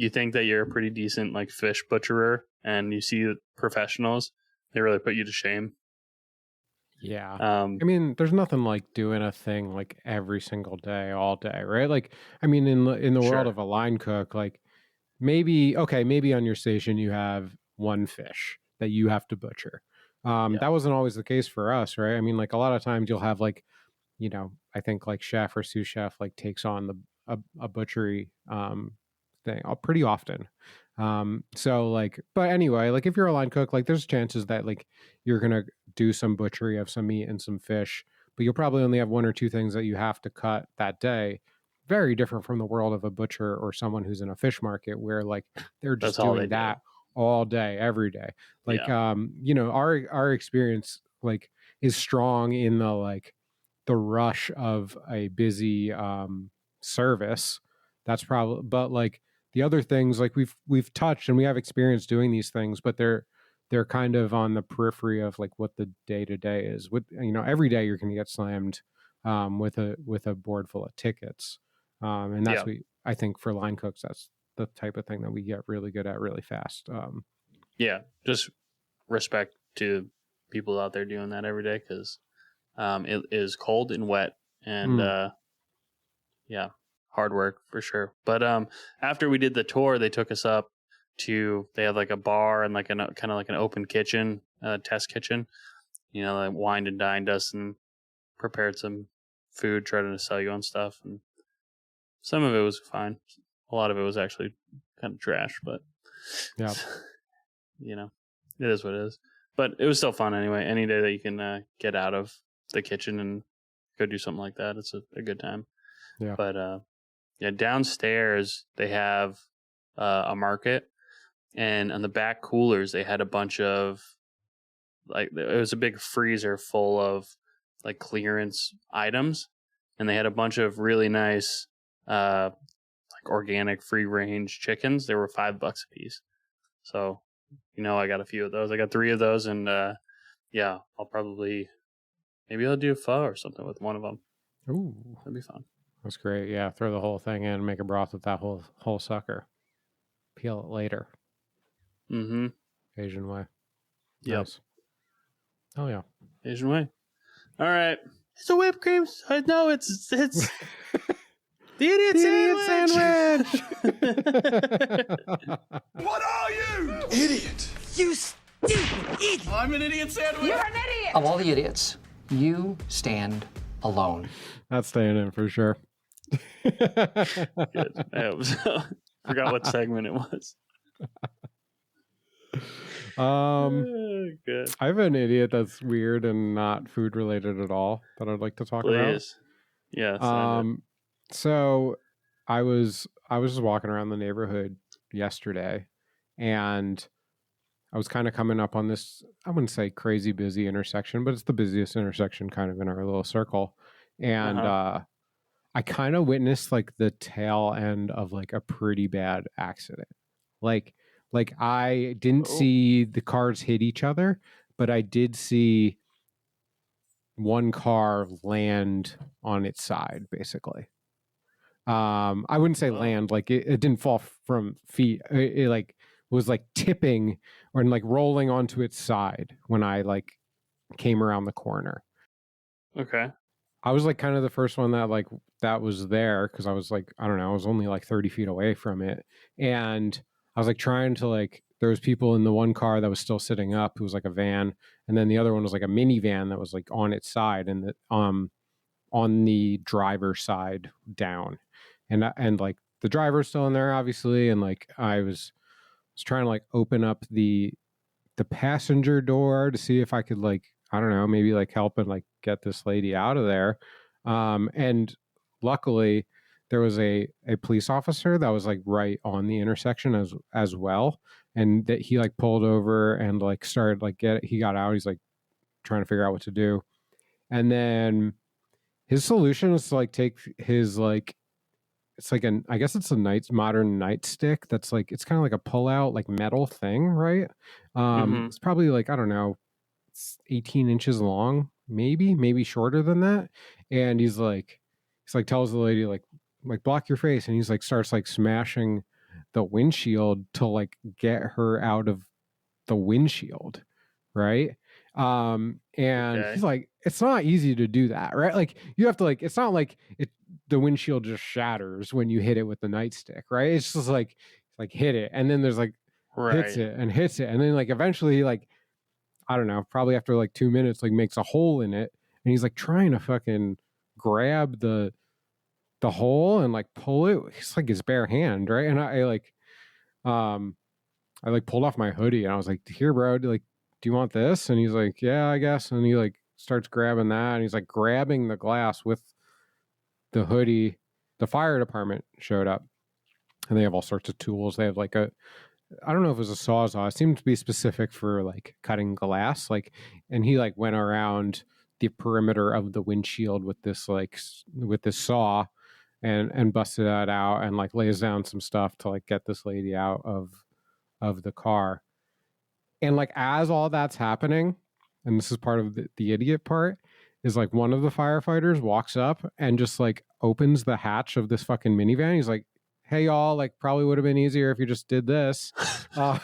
You think that you're a pretty decent like fish butcherer, and you see professionals, they really put you to shame. Yeah. I mean, there's nothing like doing a thing like every single day, all day, right? Like, I mean, in the world of a line cook, like maybe on your station you have one fish that you have to butcher. That wasn't always the case for us, right? I mean, like a lot of times you'll have like, I think like chef or sous chef like takes on a butchery thing pretty often. So like, but anyway, like if you're a line cook, like there's chances that like you're gonna do some butchery of some meat and some fish, but you'll probably only have one or two things that you have to cut that day. Very different from the world of a butcher or someone who's in a fish market where like they're just doing that all day, every day. Like, our experience like is strong in the rush of a busy service. That's probably, but like the other things, like we've touched and we have experience doing these things, but they're kind of on the periphery of like what the day to day is. With every day you're going to get slammed with a board full of tickets, and that's I think for line cooks, that's the type of thing that we get really good at really fast. Just respect to people out there doing that every day, because it is cold and wet, and hard work for sure. But after we did the tour, they took us up to, they have like a bar and like kind of like an open kitchen, test kitchen. They wined and dined us and prepared some food, tried to sell you on stuff, and some of it was fine. A lot of it was actually kind of trash, but yeah, it is what it is. But it was still fun anyway. Any day that you can get out of the kitchen and go do something like that, it's a good time. Yeah. But downstairs they have a market, and on the back coolers they had a bunch of like, it was a big freezer full of like clearance items, and they had a bunch of really nice like organic free range chickens. They were $5 a piece. So I got a few of those. I got 3 of those, and I'll probably, maybe I'll do a pho or something with one of them. Ooh, that'd be fun. That's great. Yeah, throw the whole thing in, make a broth with that whole sucker. Peel it later. Mm-hmm. Asian way. Yep. Nice. Oh yeah. Asian way. All right. It's a whipped cream. No, it's the idiot sandwich. What are you? Idiot. You stupid idiot. I'm an idiot sandwich. You're an idiot. Of all the idiots, you stand alone. That's staying in for sure. Good. I forgot what segment it was. Good. I have an idiot that's weird and not food related at all that I'd like to talk about. Yeah. So I was just walking around the neighborhood yesterday, and I was kind of coming up on this, I wouldn't say crazy busy intersection, but it's the busiest intersection kind of in our little circle. And I kind of witnessed like the tail end of like a pretty bad accident. Like I didn't see the cars hit each other, but I did see one car land on its side, basically. I wouldn't say land, like it didn't fall from feet. It like was like tipping or like rolling onto its side when I like came around the corner. Okay. I was like kind of the first one that was there because I was like, I don't know, I was only like 30 feet away from it. And I was like trying to like, there was people in the one car that was still sitting up who was like a van. And then the other one was like a minivan that was like on its side and on the driver's side down. And like the driver's still in there, obviously. And like I was trying to like open up the passenger door to see if I could like, I don't know, maybe like help and like get this lady out of there. And luckily there was a police officer that was like right on the intersection as well. And that he like pulled over and like started like he got out. He's like trying to figure out what to do. And then his solution was to like take his like, it's like I guess it's a modern nightstick that's like, it's kind of like a pull out like metal thing, right? It's probably like, I don't know, it's 18 inches long, maybe shorter than that. And he's like tells the lady like block your face. And he's like starts like smashing the windshield to like get her out of the windshield, right? And he's like, it's not easy to do that, right? Like you have to like, it's not like the windshield just shatters when you hit it with the nightstick, right? It's just like hit it, and then there's like hits it, and then like eventually like, I don't know, probably after like 2 minutes, like makes a hole in it, and he's like trying to fucking grab the hole and like pull it. It's like his bare hand, right? And I like pulled off my hoodie and I was like, here, bro, like, do you want this? And he's like, yeah, I guess. And he like starts grabbing that, and he's like grabbing the glass with the hoodie. The fire department showed up, and they have all sorts of tools. They have like I don't know if it was a sawzall. It seemed to be specific for like cutting glass. Like, and he like went around the perimeter of the windshield with this saw and busted that out and like lays down some stuff to like get this lady out of the car. And like as all that's happening, and this is part of the idiot part, is like one of the firefighters walks up and just like opens the hatch of this fucking minivan. He's like, hey y'all, like probably would have been easier if you just did this. So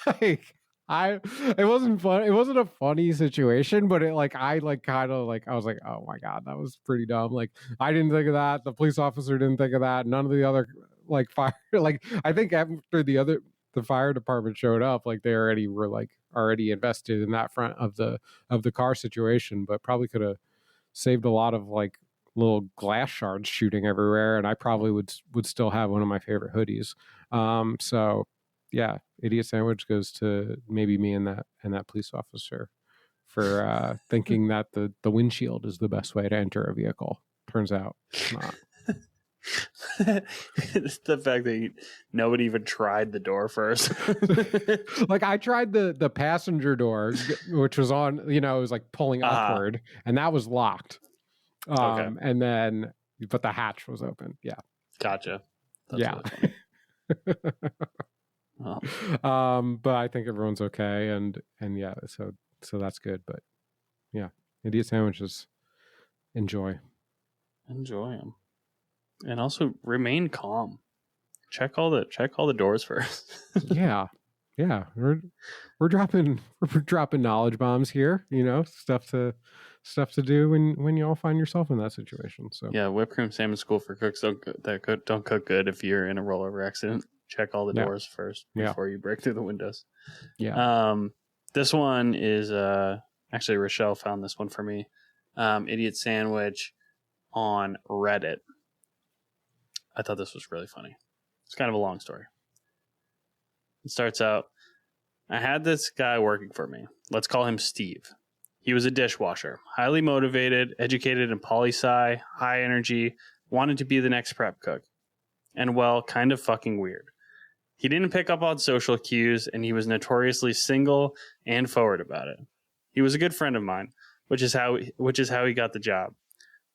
like it wasn't fun. It wasn't a funny situation, but it like I like kind of like I was like, oh my god, that was pretty dumb. Like I didn't think of that. The police officer didn't think of that. None of the other like fire like I think after the fire department showed up, like they already were like already invested in that front of the car situation, but probably could have saved a lot of like little glass shards shooting everywhere, and I probably would still have one of my favorite hoodies. So yeah, idiot sandwich goes to maybe me and that police officer for thinking that the windshield is the best way to enter a vehicle. Turns out it's not. It's the fact that nobody even tried the door first. Like I tried the passenger door, which was on, it was like pulling upward, and that was locked. Okay. And then, but the hatch was open. Yeah. Gotcha. That's yeah. Really funny. But I think everyone's okay, and yeah, so that's good. But yeah, idiot sandwiches, enjoy them, and also remain calm. Check all the doors first. yeah. We're dropping knowledge bombs here. Stuff to do when you all find yourself in that situation. So yeah, Whip Cream Salmon School for cooks don't cook good if you're in a rollover accident. Check all the doors first before you break through the windows. Yeah. This one is actually Rochelle found this one for me. Idiot sandwich on Reddit. I thought this was really funny. It's kind of a long story. It starts out, I had this guy working for me. Let's call him Steve. He was a dishwasher, highly motivated, educated in poli-sci, high energy, wanted to be the next prep cook. And well, kind of fucking weird. He didn't pick up on social cues, and he was notoriously single and forward about it. He was a good friend of mine, which is how he got the job.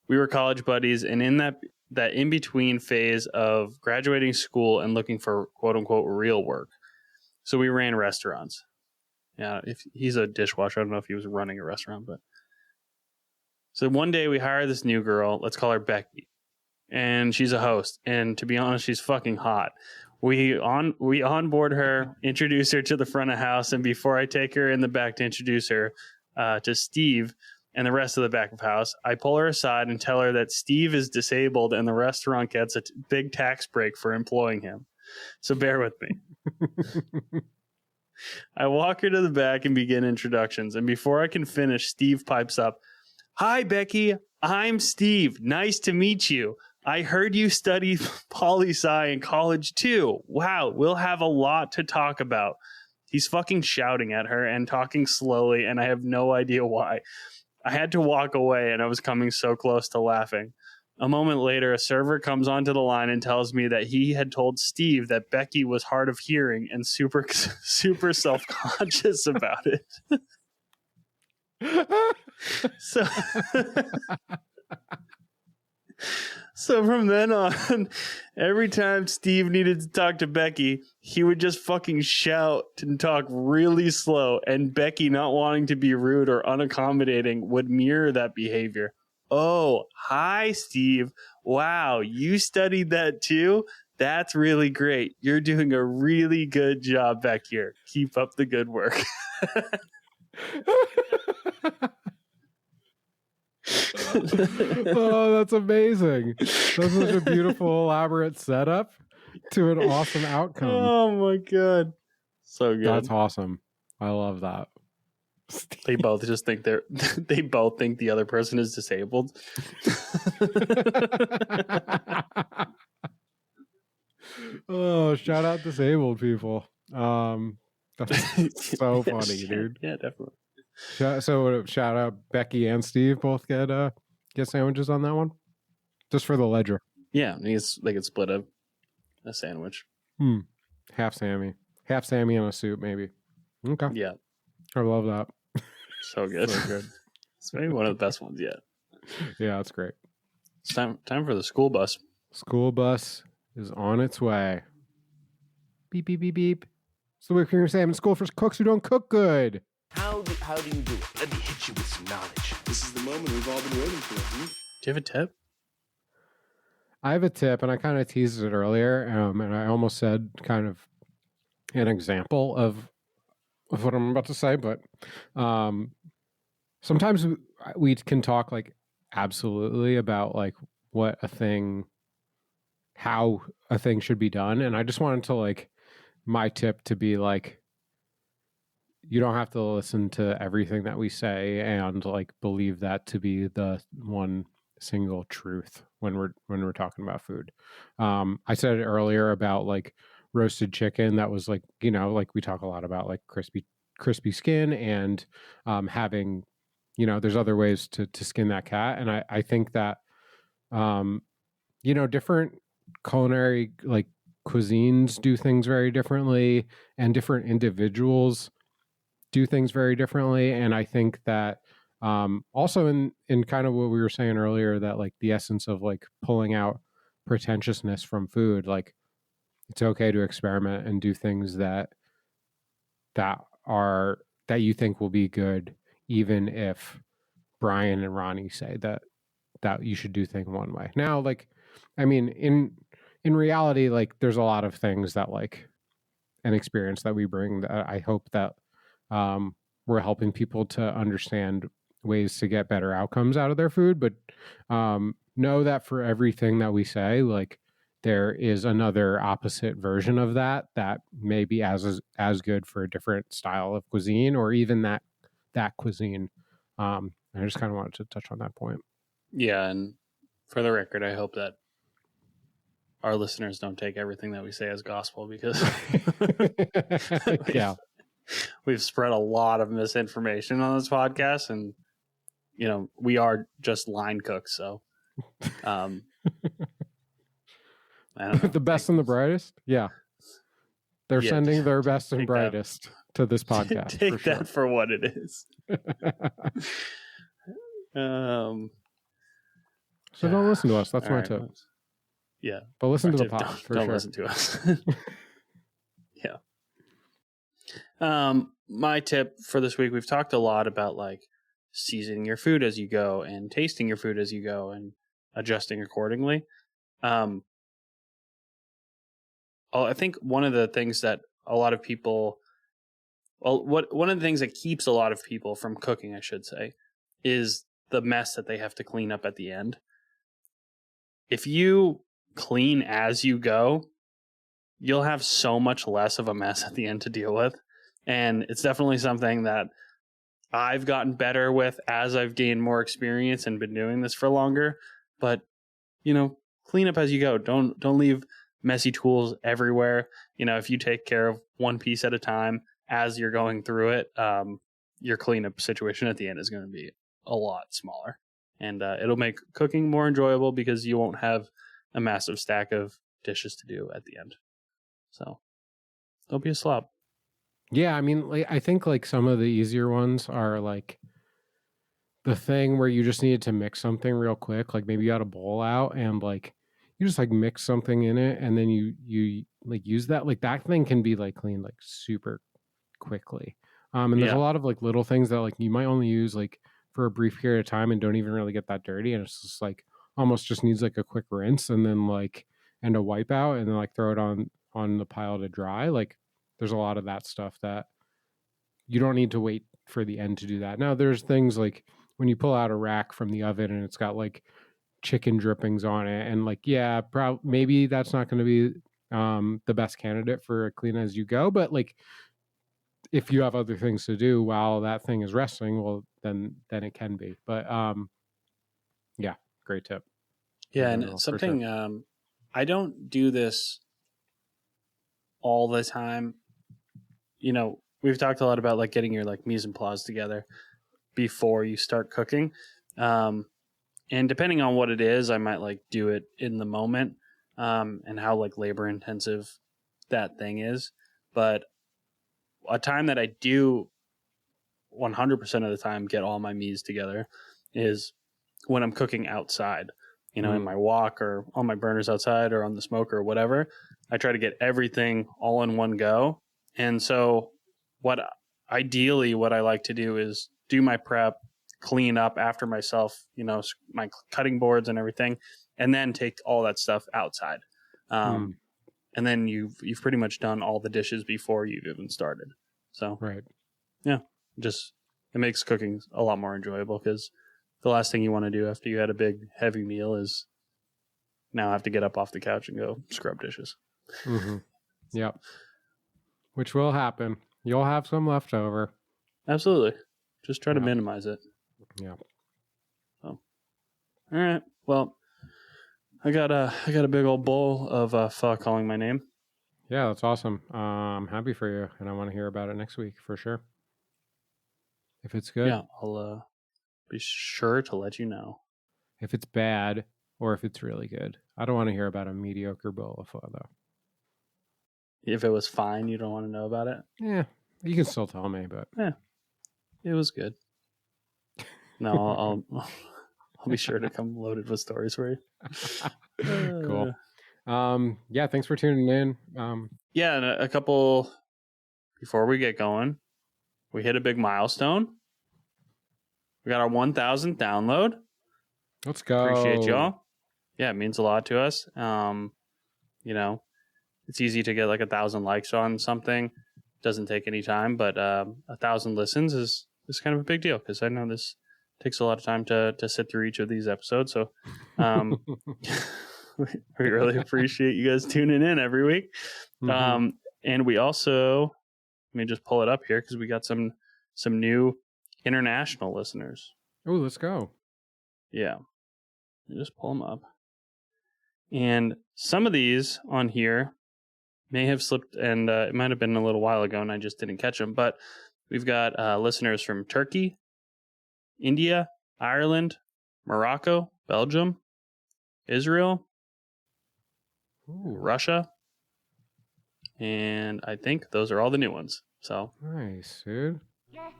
We were college buddies, and in that in-between phase of graduating school and looking for quote-unquote real work. So we ran restaurants. Yeah, if he's a dishwasher, I don't know if he was running a restaurant, but so one day we hire this new girl. Let's call her Becky, and she's a host. And to be honest, she's fucking hot. We onboard her, introduce her to the front of house, and before I take her in the back to introduce her to Steve and the rest of the back of house, I pull her aside and tell her that Steve is disabled and the restaurant gets a big tax break for employing him. So bear with me. I walk her to the back and begin introductions. And before I can finish, Steve pipes up, "Hi, Becky. I'm Steve. Nice to meet you. I heard you study poli-sci in college too. Wow, we'll have a lot to talk about." He's fucking shouting at her and talking slowly, and I have no idea why. I had to walk away, and I was coming so close to laughing. A moment later, a server comes onto the line and tells me that he had told Steve that Becky was hard of hearing and super self-conscious about it. So, so from then on, every time Steve needed to talk to Becky, he would just fucking shout and talk really slow, and Becky, not wanting to be rude or unaccommodating, would mirror that behavior. "Oh, hi, Steve. Wow, you studied that too? That's really great. You're doing a really good job back here. Keep up the good work." Oh, that's amazing. That's such a beautiful, elaborate setup to an awesome outcome. Oh my God. So good. That's awesome. I love that. They both just think they both think the other person is disabled. Oh, shout out disabled people. That's so funny, dude. Yeah, definitely. So shout out Becky and Steve both get sandwiches on that one, just for the ledger. Yeah, they could split a sandwich. Half Sammy and a soup, maybe. Okay. Yeah, I love that. so good. So good. It's maybe one of the best ones yet. Yeah, that's great. It's time for the school bus. School bus is on its way. Beep beep beep beep. It's the Whip Cream Salmon School for cooks who don't cook good. How do you do it? Let me hit you with some knowledge. This is the moment we've all been waiting for. Do you have a tip? I have a tip, and I kind of teased it earlier, and I almost said kind of an example of what I'm about to say, but sometimes we can talk like absolutely about like how a thing should be done, and I just wanted to like my tip to be like, you don't have to listen to everything that we say and like believe that to be the one single truth when we're talking about food. I said it earlier about like roasted chicken. That was like, like we talk a lot about like crispy skin and having, there's other ways to skin that cat. And I think that, different culinary like cuisines do things very differently, and different individuals do things very differently. And I think that also in kind of what we were saying earlier, that like the essence of like pulling out pretentiousness from food, like it's okay to experiment and do things that you think will be good, even if Brian and Ronnie say that you should do things one way. Now, like, I mean, in reality, like there's a lot of things that like an experience that we bring that I hope that we're helping people to understand ways to get better outcomes out of their food. But know that for everything that we say, like there is another opposite version of that may be as good for a different style of cuisine, or even that cuisine. I just kind of wanted to touch on that point. Yeah, and for the record, I hope that our listeners don't take everything that we say as gospel, because yeah, we've spread a lot of misinformation on this podcast, and we are just line cooks, so I don't know. The best and the brightest. Yeah, they're sending their best and brightest to this podcast. Take that for what it is. So don't listen to us. That's my right, tip. Yeah, but listen to the tip, pod. don't sure. listen to us. Yeah. My tip for this week, we've talked a lot about like seasoning your food as you go and tasting your food as you go and adjusting accordingly. I think one of the things that a lot of people, one of the things that keeps a lot of people from cooking, I should say, is the mess that they have to clean up at the end. If you clean as you go, you'll have so much less of a mess at the end to deal with. And it's definitely something that I've gotten better with as I've gained more experience and been doing this for longer. But, you know, clean up as you go. Don't leave messy tools everywhere. You know, if you take care of one piece at a time as you're going through it, your cleanup situation at the end is going to be a lot smaller. And it'll make cooking more enjoyable because you won't have a massive stack of dishes to do at the end. So don't be a slob. Yeah, I mean, like, I think like some of the easier ones are like the thing where you just needed to mix something real quick. Like maybe you had a bowl out and like you just like mix something in it and then you like use that. Like that thing can be like cleaned like super quickly. And there's a lot of like little things that like you might only use like for a brief period of time and don't even really get that dirty. And it's just like almost just needs like a quick rinse and then like and a wipe out and then like throw it on the pile to dry. Like there's a lot of that stuff that you don't need to wait for the end to do that. Now there's things like when you pull out a rack from the oven and it's got like chicken drippings on it and like, yeah, maybe that's not going to be the best candidate for a clean as you go. But like, if you have other things to do while that thing is resting, well, then it can be. But yeah, great tip. Yeah, and something I don't do this all the time. You know, we've talked a lot about like getting your like mise en place together before you start cooking. And depending on what it is, I might like do it in the moment and how like labor intensive that thing is. But a time that I do 100% of the time get all my mise together is when I'm cooking outside, you know, in my wok or on my burners outside or on the smoker or whatever. I try to get everything all in one go. And so what I like to do is do my prep, clean up after myself, you know, my cutting boards and everything, and then take all that stuff outside. And then you've pretty much done all the dishes before you've even started. So, right. Yeah, just it makes cooking a lot more enjoyable because the last thing you want to do after you had a big, heavy meal is now have to get up off the couch and go scrub dishes. Mm-hmm. Yep. Which will happen. You'll have some left over. Absolutely. Just try to minimize it. Yeah. So, all right. Well, I got a big old bowl of pho calling my name. Yeah, that's awesome. I'm happy for you, and I want to hear about it next week for sure. If it's good. Yeah, I'll be sure to let you know. If it's bad or if it's really good. I don't want to hear about a mediocre bowl of pho, though. If it was fine, you don't want to know about it? Yeah, you can still tell me, but... Yeah, it was good. No, I'll be sure to come loaded with stories for you. Cool. Yeah, thanks for tuning in. Yeah, and a couple before we get going, we hit a big milestone. We got our 1,000th download. Let's go. Appreciate y'all. Yeah, it means a lot to us. You know, it's easy to get like 1,000 likes on something. Doesn't take any time, but 1,000 listens is kind of a big deal because I know this takes a lot of time to sit through each of these episodes. So we really appreciate you guys tuning in every week. Mm-hmm. And we also, let me just pull it up here because we got some new international listeners. Oh, let's go. Yeah. Just pull them up. And some of these on here may have slipped, and it might have been a little while ago, and I just didn't catch them. But we've got listeners from Turkey, India, Ireland, Morocco, Belgium, Israel, Russia, and I think those are all the new ones. So nice, dude.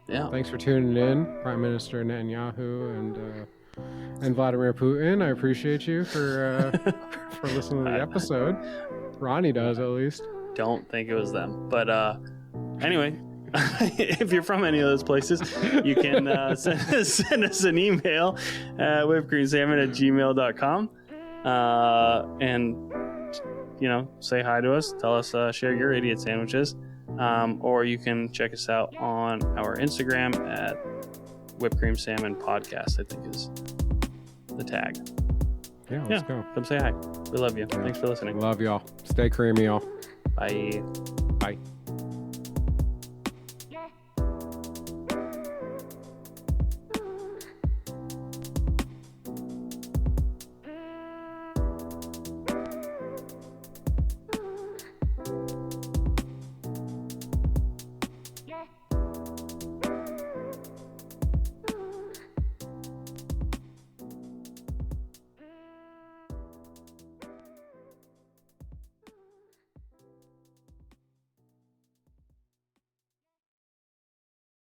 Yeah. Thanks for tuning in, Prime Minister Netanyahu and Vladimir Putin. I appreciate you for listening to the episode. Ronnie does, at least. Don't think it was them, but anyway, if you're from any of those places, you can send us an email at whippedcreamsalmon@gmail.com and say hi to us. Tell us, share your idiot sandwiches, or you can check us out on our Instagram at Whip Cream Salmon Podcast, I think is the tag. Yeah, let's go. Come say hi. We love you. Thanks for listening. Love y'all. Stay creamy, y'all. Bye. Bye.